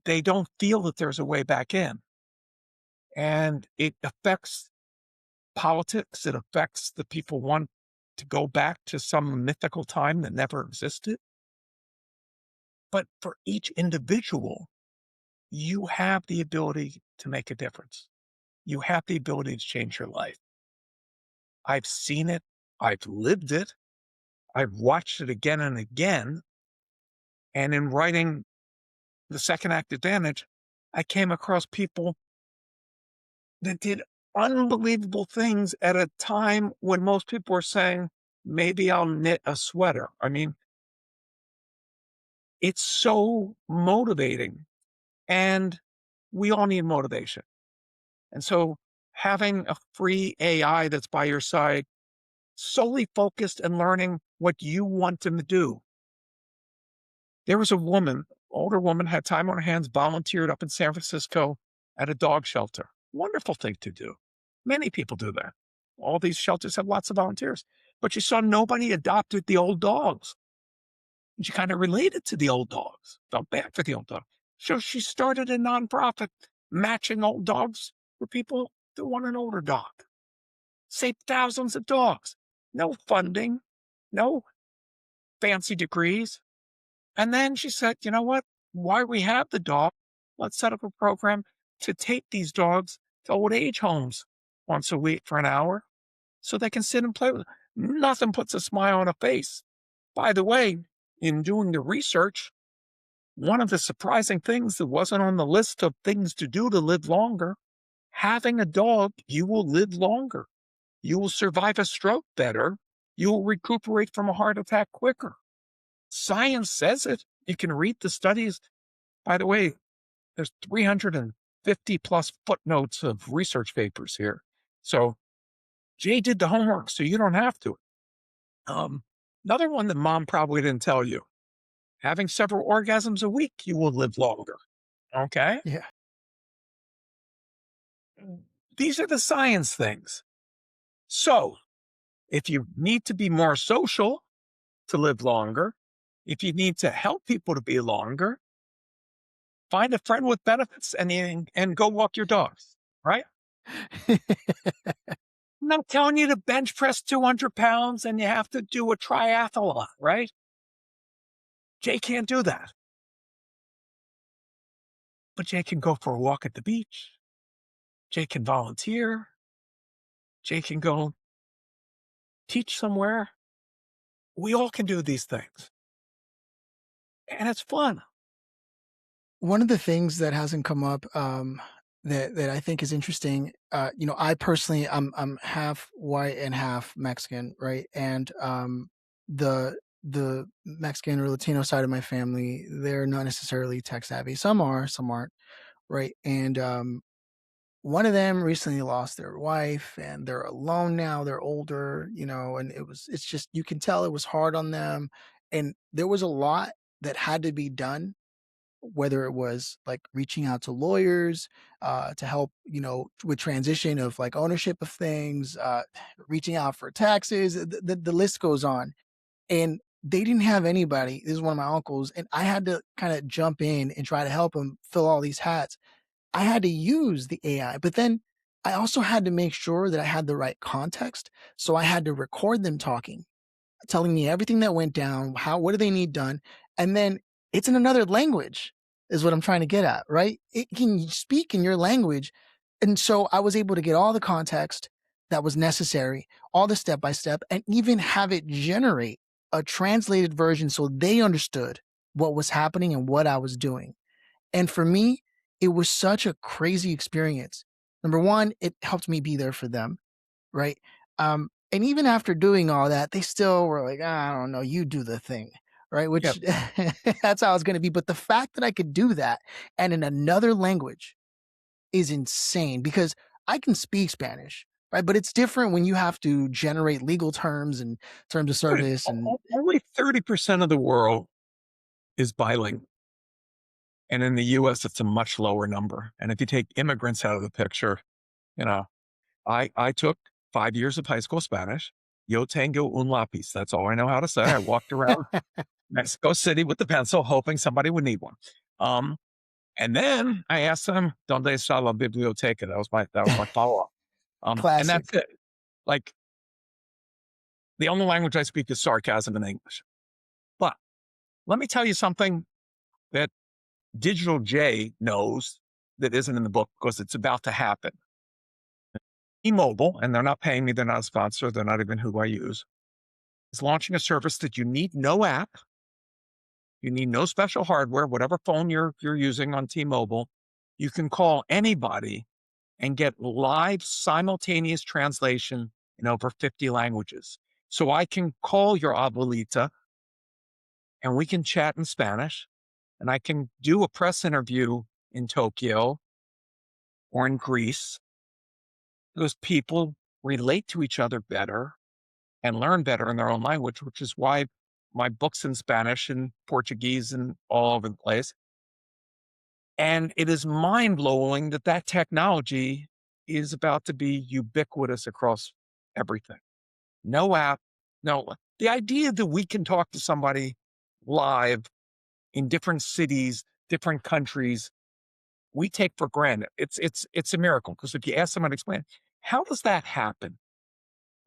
they don't feel that there's a way back in, and it affects politics. It affects the people want to go back to some mythical time that never existed. But for each individual, you have the ability to make a difference. You have the ability to change your life. I've seen it. I've lived it. I've watched it again and again. And in writing The Second Act Advantage, I came across people that did unbelievable things at a time when most people were saying, maybe I'll knit a sweater. I mean, it's so motivating, and we all need motivation. And so having a free AI that's by your side, solely focused and learning what you want them to do. There was a woman, older woman, had time on her hands, volunteered up in San Francisco at a dog shelter. Wonderful thing to do. Many people do that. All these shelters have lots of volunteers. But she saw nobody adopted the old dogs. And she kind of related to the old dogs, felt bad for the old dogs. So she started a nonprofit matching old dogs for people that want an older dog. Saved thousands of dogs. No funding, no fancy degrees. And then she said, you know what? Why we have the dog, let's set up a program to take these dogs to old age homes once a week for an hour so they can sit and play with them. Nothing puts a smile on a face. By the way, in doing the research, one of the surprising things that wasn't on the list of things to do to live longer, having a dog, you will live longer. You will survive a stroke better. You will recuperate from a heart attack quicker. Science says it. You can read the studies. By the way, there's 350 plus footnotes of research papers here. So Jay did the homework, so you don't have to. Another one that mom probably didn't tell you, having several orgasms a week, you will live longer. Okay. Yeah. These are the science things. So if you need to be more social to live longer, if you need to help people to be longer, find a friend with benefits and go walk your dogs, right? I'm not telling you to bench press 200 pounds and you have to do a triathlon, right? Jay can't do that. But Jay can go for a walk at the beach. Jay can volunteer. Jay can go teach somewhere. We all can do these things. And it's fun. One of the things that hasn't come up, that I think is interesting, I personally, I'm half white and half Mexican, right? And the Mexican or Latino side of my family, they're not necessarily tech savvy. Some are, some aren't, right? And one of them recently lost their wife, and they're alone now. They're older, and it's just you can tell it was hard on them, and there was a lot that had to be done, whether it was like reaching out to lawyers to help, with transition of like ownership of things, reaching out for taxes, the list goes on. And they didn't have anybody. This is one of my uncles, and I had to kind of jump in and try to help him fill all these hats. I had to use the AI, but then I also had to make sure that I had the right context. So I had to record them talking, telling me everything that went down, what do they need done? And then it's in another language is what I'm trying to get at, right? It can speak in your language. And so I was able to get all the context that was necessary, all the step by step, and even have it generate a translated version so they understood what was happening and what I was doing. And for me, it was such a crazy experience. Number one, it helped me be there for them, right? And even after doing all that, they still were like, "Ah, I don't know, you do the thing," right? Yep. Which that's how it's going to be. But the fact that I could do that and in another language is insane because I can speak Spanish, right? But it's different when you have to generate legal terms and terms of Right. service. And Only 30% of the world is bilingual. And in the US, it's a much lower number. And if you take immigrants out of the picture, you know, I took 5 years of high school Spanish. Yo tengo un lápiz. That's all I know how to say. I walked around Mexico City with the pencil, hoping somebody would need one. Um, and then I asked them, "Donde está la biblioteca?" That was my follow-up. And Classic. that's it. Like, the only language I speak is sarcasm and English. But let me tell you something that Digital J knows that isn't in the book because it's about to happen. T-Mobile, and they're not paying me, they're not a sponsor, they're not even who I use, is launching a service that you need no app, you need no special hardware, whatever phone you're using on T-Mobile, you can call anybody and get live simultaneous translation in over 50 languages. So I can call your abuelita and we can chat in Spanish, and I can do a press interview in Tokyo or in Greece because people relate to each other better and learn better in their own language, which is why my books in Spanish and Portuguese and all over the place. And it is mind blowing that that technology is about to be ubiquitous across everything. No app, no. The idea that we can talk to somebody live in different cities, different countries, we take for granted. It's a miracle because if you ask someone to explain, how does that happen?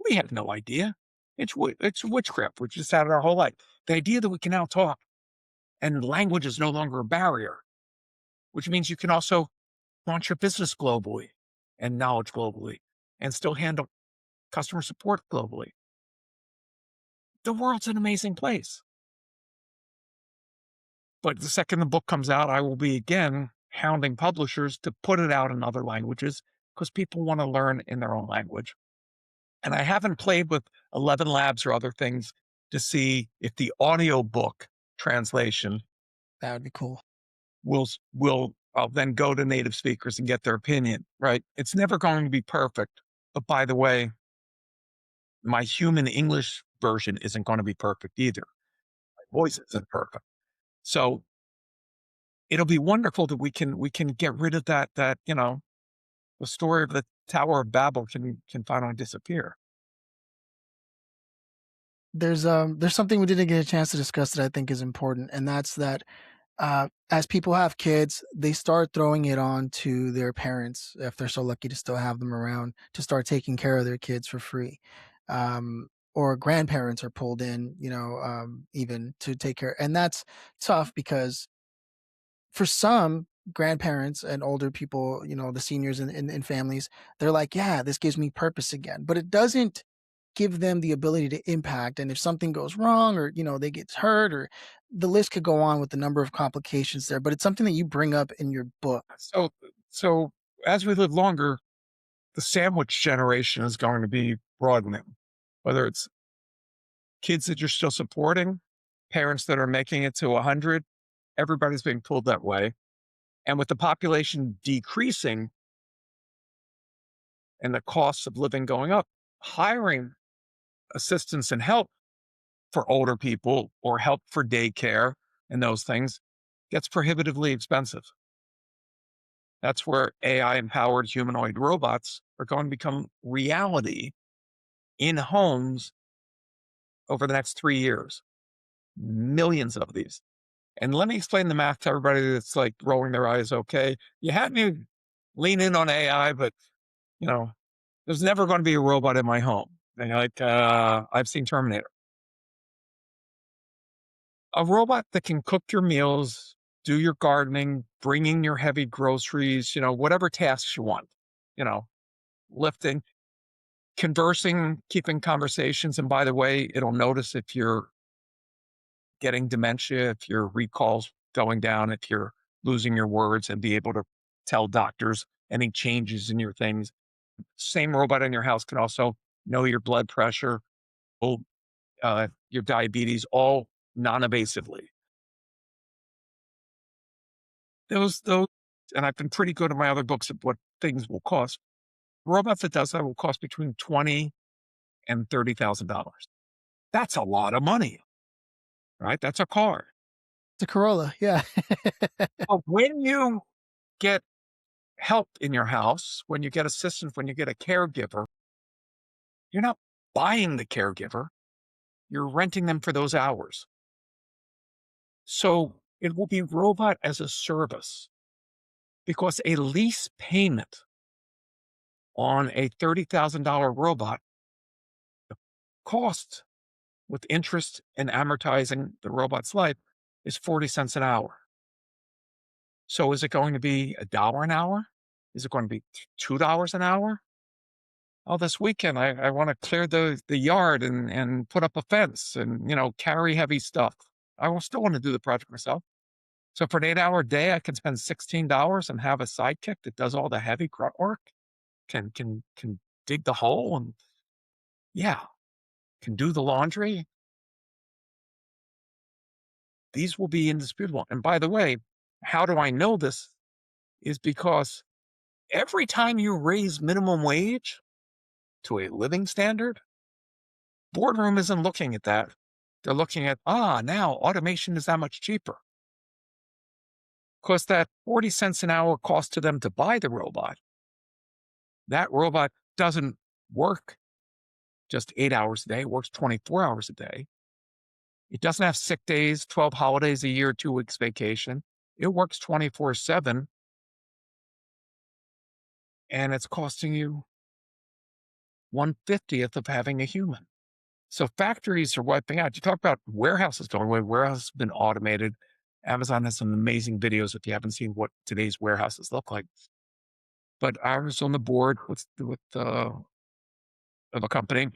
We have no idea. It's witchcraft. We've just had it our whole life. The idea that we can now talk and language is no longer a barrier, which means you can also launch your business globally and knowledge globally and still handle customer support globally. The world's an amazing place. But the second the book comes out, I will be again hounding publishers to put it out in other languages because people want to learn in their own language. And I haven't played with 11 Labs or other things to see if the audiobook translation That would be cool. will I'll then go to native speakers and get their opinion, right? It's never going to be perfect. But by the way, my human English version isn't going to be perfect either. My voice isn't perfect. So it'll be wonderful that we can get rid of that, the story of the Tower of Babel can finally disappear. There's something we didn't get a chance to discuss that I think is important, and that's that as people have kids, they start throwing it on to their parents if they're so lucky to still have them around to start taking care of their kids for free. Or grandparents are pulled in, even to take care. And that's tough because for some grandparents and older people, the seniors in families, they're like, yeah, this gives me purpose again. But it doesn't give them the ability to impact. And if something goes wrong or, they get hurt or the list could go on with the number of complications there. But it's something that you bring up in your book. So as we live longer, the sandwich generation is going to be broadening, whether it's kids that you're still supporting, parents that are making it to 100, everybody's being pulled that way. And with the population decreasing and the costs of living going up, hiring assistance and help for older people or help for daycare and those things gets prohibitively expensive. That's where AI empowered humanoid robots are going to become reality in homes over the next 3 years. Millions of these. And let me explain the math to everybody that's like rolling their eyes. Okay. You had me lean in on AI, but you know, there's never going to be a robot in my home. And you're like, I've seen Terminator. A robot that can cook your meals, do your gardening, bringing your heavy groceries, whatever tasks you want, you know, lifting, conversing, keeping conversations. And by the way, it'll notice if you're getting dementia, if your recall's going down, if you're losing your words and be able to tell doctors any changes in your things. Same robot in your house can also know your blood pressure, your diabetes, all non-invasively. Those, and I've been pretty good in my other books of what things will cost. Robots that does that will cost between $20,000 and $30,000. That's a lot of money, right? That's a car. It's a Corolla. Yeah. But when you get help in your house, when you get assistance, when you get a caregiver, you're not buying the caregiver, you're renting them for those hours. So it will be robot as a service because a lease payment on a $30,000 robot cost with interest and amortizing the robot's life is 40 cents an hour. So is it going to be $1 an hour? Is it going to be $2 an hour? Oh, this weekend I want to clear the yard and put up a fence and carry heavy stuff. I will still want to do the project myself. So for an 8-hour day, I can spend $16 and have a sidekick that does all the heavy grunt work, can dig the hole and yeah, can do the laundry. These will be indisputable. And by the way, how do I know this? Is because every time you raise minimum wage to a living standard, boardroom isn't looking at that. They're looking at, now automation is that much cheaper. Because that 40 cents an hour cost to them to buy the robot, that robot doesn't work just 8 hours a day, it works 24 hours a day. It doesn't have sick days, 12 holidays a year, 2 weeks vacation. It works 24/7, and it's costing you 1/50th of having a human. So factories are wiping out. You talk about warehouses going away. Warehouses have been automated. Amazon has some amazing videos if you haven't seen what today's warehouses look like. But I was on the board of a company,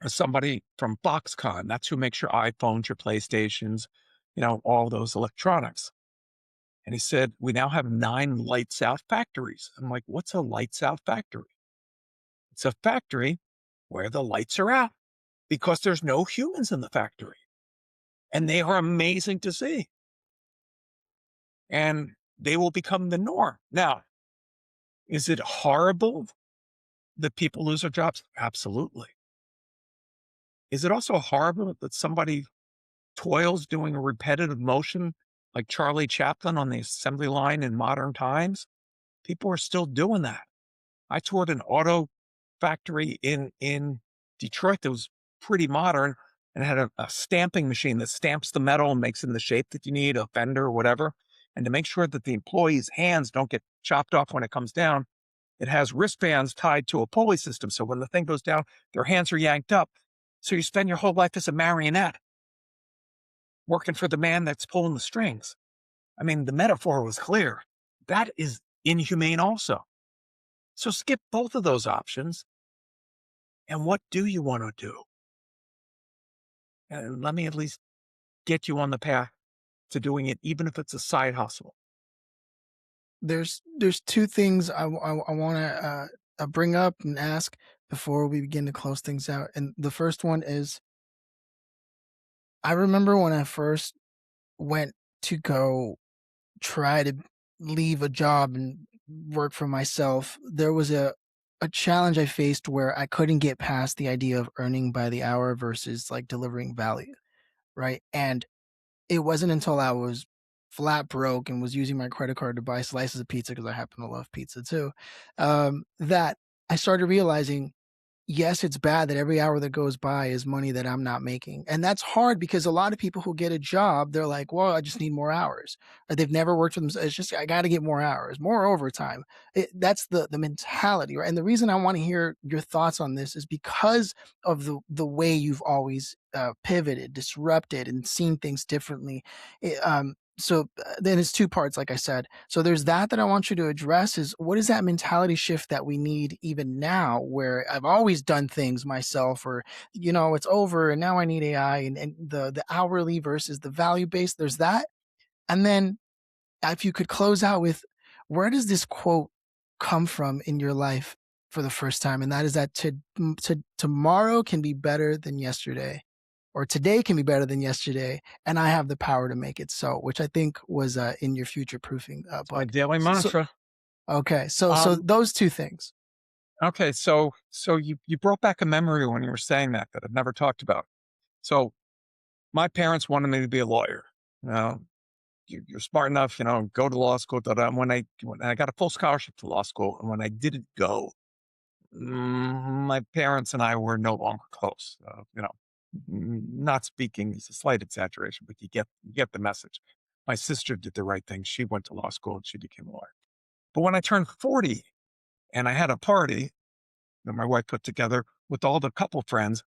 somebody from Foxconn. That's who makes your iPhones, your PlayStations, all those electronics. And he said, we now have 9 lights out factories. I'm like, what's a lights out factory? It's a factory where the lights are out because there's no humans in the factory. And they are amazing to see. And they will become the norm. Now, is it horrible that people lose their jobs? Absolutely. Is it also horrible that somebody toils doing a repetitive motion like Charlie Chaplin on the assembly line in modern times? People are still doing that. I toured an auto factory in Detroit that was pretty modern and had a stamping machine that stamps the metal and makes it in the shape that you need, a fender or whatever. And to make sure that the employees' hands don't get chopped off when it comes down, it has wristbands tied to a pulley system. So when the thing goes down, their hands are yanked up. So you spend your whole life as a marionette working for the man that's pulling the strings. I mean, the metaphor was clear. That is inhumane also. So skip both of those options. And what do you want to do? And let me at least get you on the path to doing it, even if it's a side hustle. There's two things I want to bring up and ask before we begin to close things out. And the first one is, I remember when I first went to go try to leave a job and work for myself, there was a challenge I faced where I couldn't get past the idea of earning by the hour versus like delivering value, right? And it wasn't until I was flat broke and was using my credit card to buy slices of pizza, because I happen to love pizza too, that I started realizing, yes, it's bad that every hour that goes by is money that I'm not making. And that's hard because a lot of people who get a job, they're like, well, I just need more hours. Or they've never worked for themselves. It's just, I got to get more hours, more overtime. That's the mentality, right? And the reason I want to hear your thoughts on this is because of the way you've always pivoted, disrupted, and seen things differently. Then it's two parts, like I said. So there's that I want you to address is, what is that mentality shift that we need even now, where I've always done things myself, or, it's over and now I need AI, and the hourly versus the value based, there's that. And then if you could close out with, where does this quote come from in your life for the first time? And that is that tomorrow can be better than yesterday, or today can be better than yesterday, and I have the power to make it so, which I think was in your future proofing It's my book. daily So, mantra. okay, so Um, those two things. okay, so you brought back a memory when you were saying that I've never talked about. So my parents wanted me to be a lawyer. You know, you're smart enough, go to law school. Da, da. When I got a full scholarship to law school, and when I didn't go, My parents and I were no longer close. Not speaking is a slight exaggeration, but you get the message. My sister did the right thing. She went to law school and she became a lawyer. But when I turned 40 and I had a party that my wife put together with all the couple friends,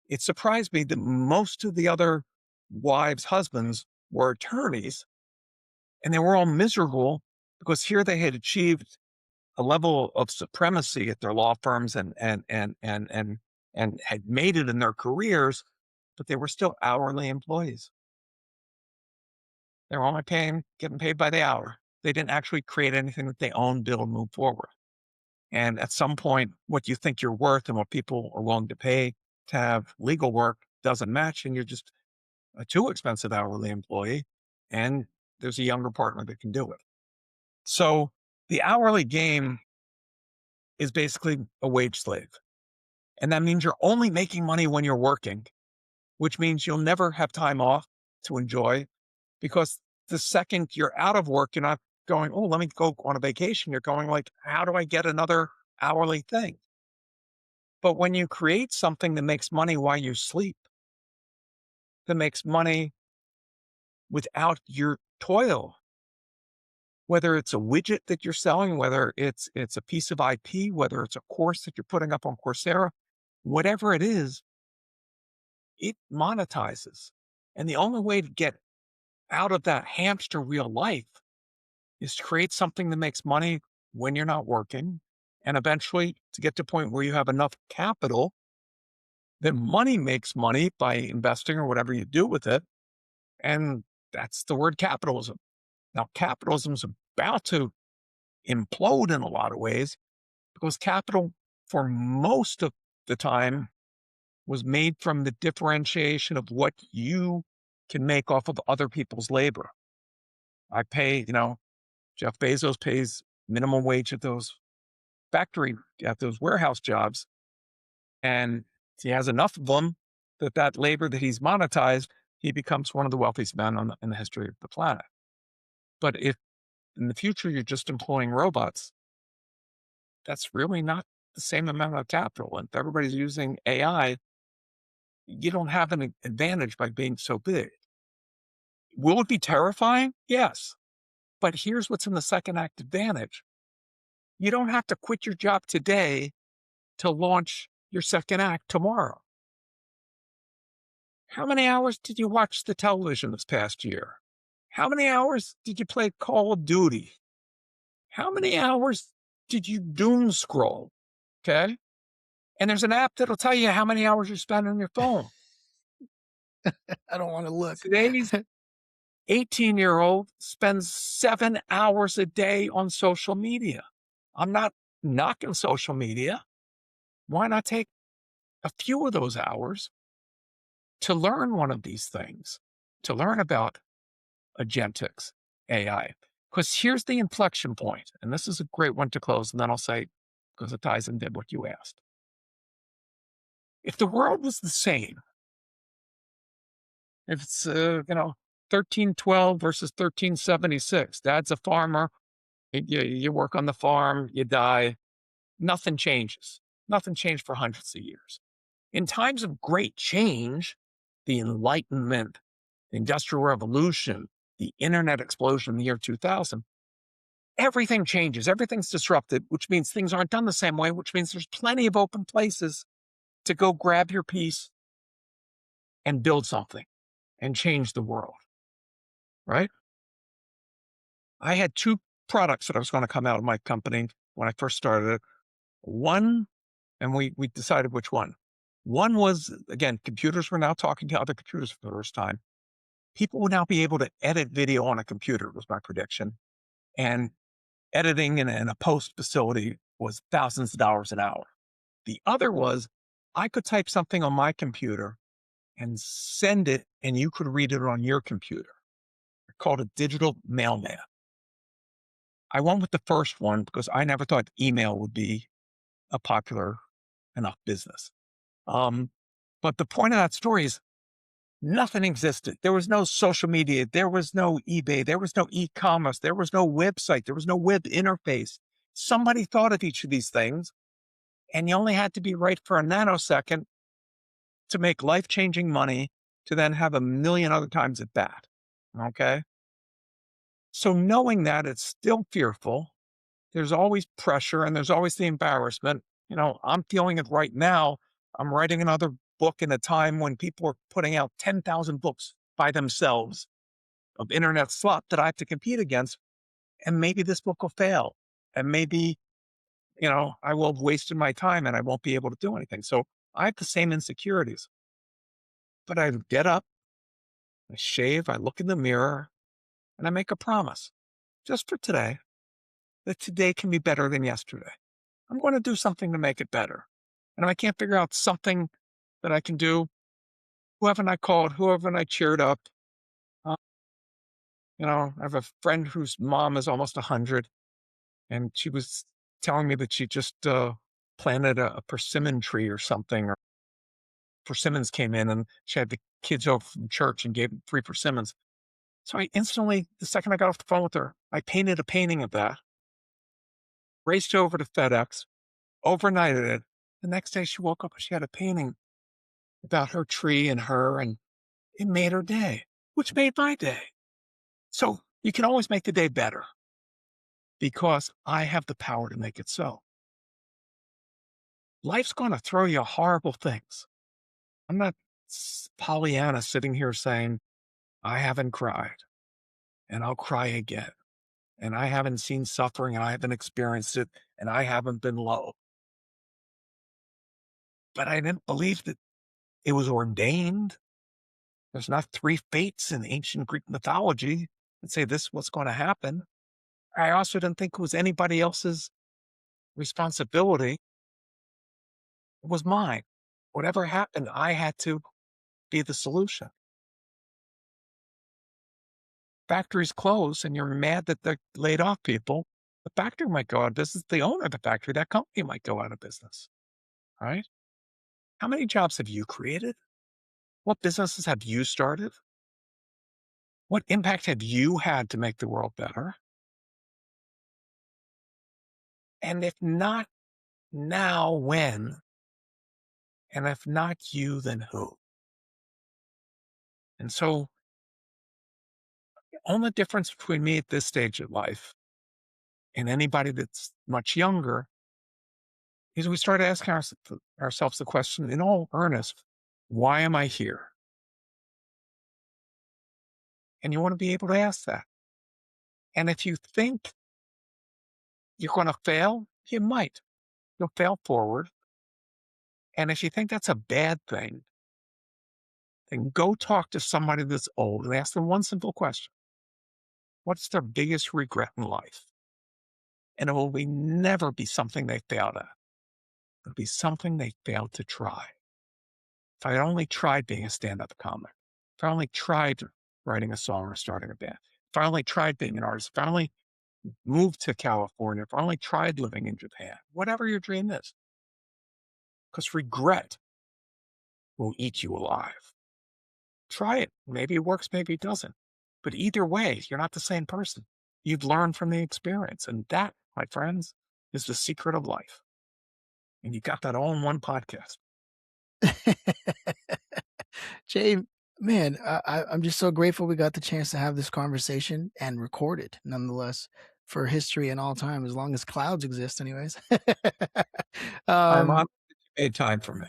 it surprised me that most of the other wives' husbands were attorneys and they were all miserable because here they had achieved a level of supremacy at their law firms and had made it in their careers, but they were still hourly employees. They were only getting paid by the hour. They didn't actually create anything that they owned, build, move forward. And at some point, what you think you're worth and what people are willing to pay to have legal work doesn't match, and you're just a too expensive hourly employee. And there's a younger partner that can do it. So the hourly game is basically a wage slave. And that means you're only making money when you're working, which means you'll never have time off to enjoy because the second you're out of work, you're not going, oh, let me go on a vacation. You're going like, how do I get another hourly thing? But when you create something that makes money while you sleep, that makes money without your toil, whether it's a widget that you're selling, whether it's a piece of IP, whether it's a course that you're putting up on Coursera, whatever it is, it monetizes. And the only way to get out of that hamster wheel life is to create something that makes money when you're not working. And eventually to get to a point where you have enough capital that money makes money by investing or whatever you do with it. And that's the word capitalism. Now, capitalism is about to implode in a lot of ways because capital, for most of the time, was made from the differentiation of what you can make off of other people's labor. I pay, Jeff Bezos pays minimum wage at those warehouse jobs, and he has enough of them that labor that he's monetized, he becomes one of the wealthiest men in the history of the planet. But if in the future you're just employing robots, that's really not the same amount of capital. And if everybody's using AI, you don't have an advantage by being so big. Will it be terrifying? Yes. But here's what's in the second act advantage. You don't have to quit your job today to launch your second act tomorrow. How many hours did you watch the television this past year? How many hours did you play Call of Duty? How many hours did you doom scroll? Okay. And there's an app that'll tell you how many hours you spend on your phone. I don't want to look. Today's 18-year-old spends 7 hours a day on social media. I'm not knocking social media. Why not take a few of those hours to learn one of these things, to learn about agentics, AI? Because here's the inflection point, and this is a great one to close, and then I'll say, because it ties into what you asked. If the world was the same, if it's, 1312 versus 1376, dad's a farmer, you work on the farm, you die, nothing changes. Nothing changed for hundreds of years. In times of great change, the Enlightenment, the Industrial Revolution, the internet explosion in the year 2000, everything changes. Everything's disrupted, which means things aren't done the same way, which means there's plenty of open places to go grab your piece and build something and change the world, right? I had two products that I was going to come out of my company when I first started it. One, and we decided which one. One was, again, computers were now talking to other computers for the first time. People would now be able to edit video on a computer, was my prediction. And editing in a post facility was thousands of dollars an hour. The other was I could type something on my computer and send it, and you could read it on your computer. I called it digital mailman. I went with the first one because I never thought email would be a popular enough business. But the point of that story is nothing existed. There was no social media. There was no eBay. There was no e-commerce. There was no website. There was no web interface. Somebody thought of each of these things And you only had to be right for a nanosecond to make life changing money to then have a million other times at that. Okay. So knowing that it's still fearful, there's always pressure and there's always the embarrassment. I'm feeling it right now. I'm writing another book in a time when people are putting out 10,000 books by themselves of internet slop that I have to compete against. And maybe this book will fail. And maybe, I will have wasted my time and I won't be able to do anything. So I have the same insecurities, but I get up, I shave, I look in the mirror, and I make a promise just for today that today can be better than yesterday. I'm going to do something to make it better. And if I can't figure out something that I can do, who haven't I called? Who haven't I cheered up? Uh, I have a friend whose mom is almost 100, and she was telling me that she just planted a persimmon tree or something, or persimmons came in and she had the kids over from church and gave them 3 persimmons. So I instantly, the second I got off the phone with her, I painted a painting of that, raced over to FedEx, overnighted it. The next day she woke up and she had a painting about her tree and her, and it made her day, which made my day. So you can always make the day better because I have the power to make it so. Life's going to throw you horrible things. I'm not Pollyanna sitting here saying, I haven't cried and I'll cry again. And I haven't seen suffering and I haven't experienced it and I haven't been low. But I didn't believe that it was ordained. There's not three fates in ancient Greek mythology that say this is what's going to happen. I also didn't think it was anybody else's responsibility. It was mine. Whatever happened, I had to be the solution. Factories close and you're mad that they laid off people. The factory might go out of business. The owner of the factory, that company might go out of business. Right? How many jobs have you created? What businesses have you started? What impact have you had to make the world better? And if not now, when? And if not you, then who? And so, the only difference between me at this stage of life and anybody that's much younger is we start asking ourselves the question in all earnest, why am I here? And you want to be able to ask that. And if you think you're going to fail, you might. You'll fail forward. And if you think that's a bad thing, then go talk to somebody that's old and ask them one simple question. What's their biggest regret in life? And it will never be something they failed at. It'll be something they failed to try. If I only tried being a stand-up comic, if I only tried writing a song or starting a band, if I only tried being an artist, if I only moved to California, if I only tried living in Japan, whatever your dream is, because regret will eat you alive. Try it. Maybe it works, maybe it doesn't. But either way, you're not the same person. You've learned from the experience. And that, my friends, is the secret of life. And you got that all in one podcast. Jay, man, I'm just so grateful we got the chance to have this conversation and record it nonetheless for history and all time, as long as clouds exist anyways. I'm Um, honored that you made time for me.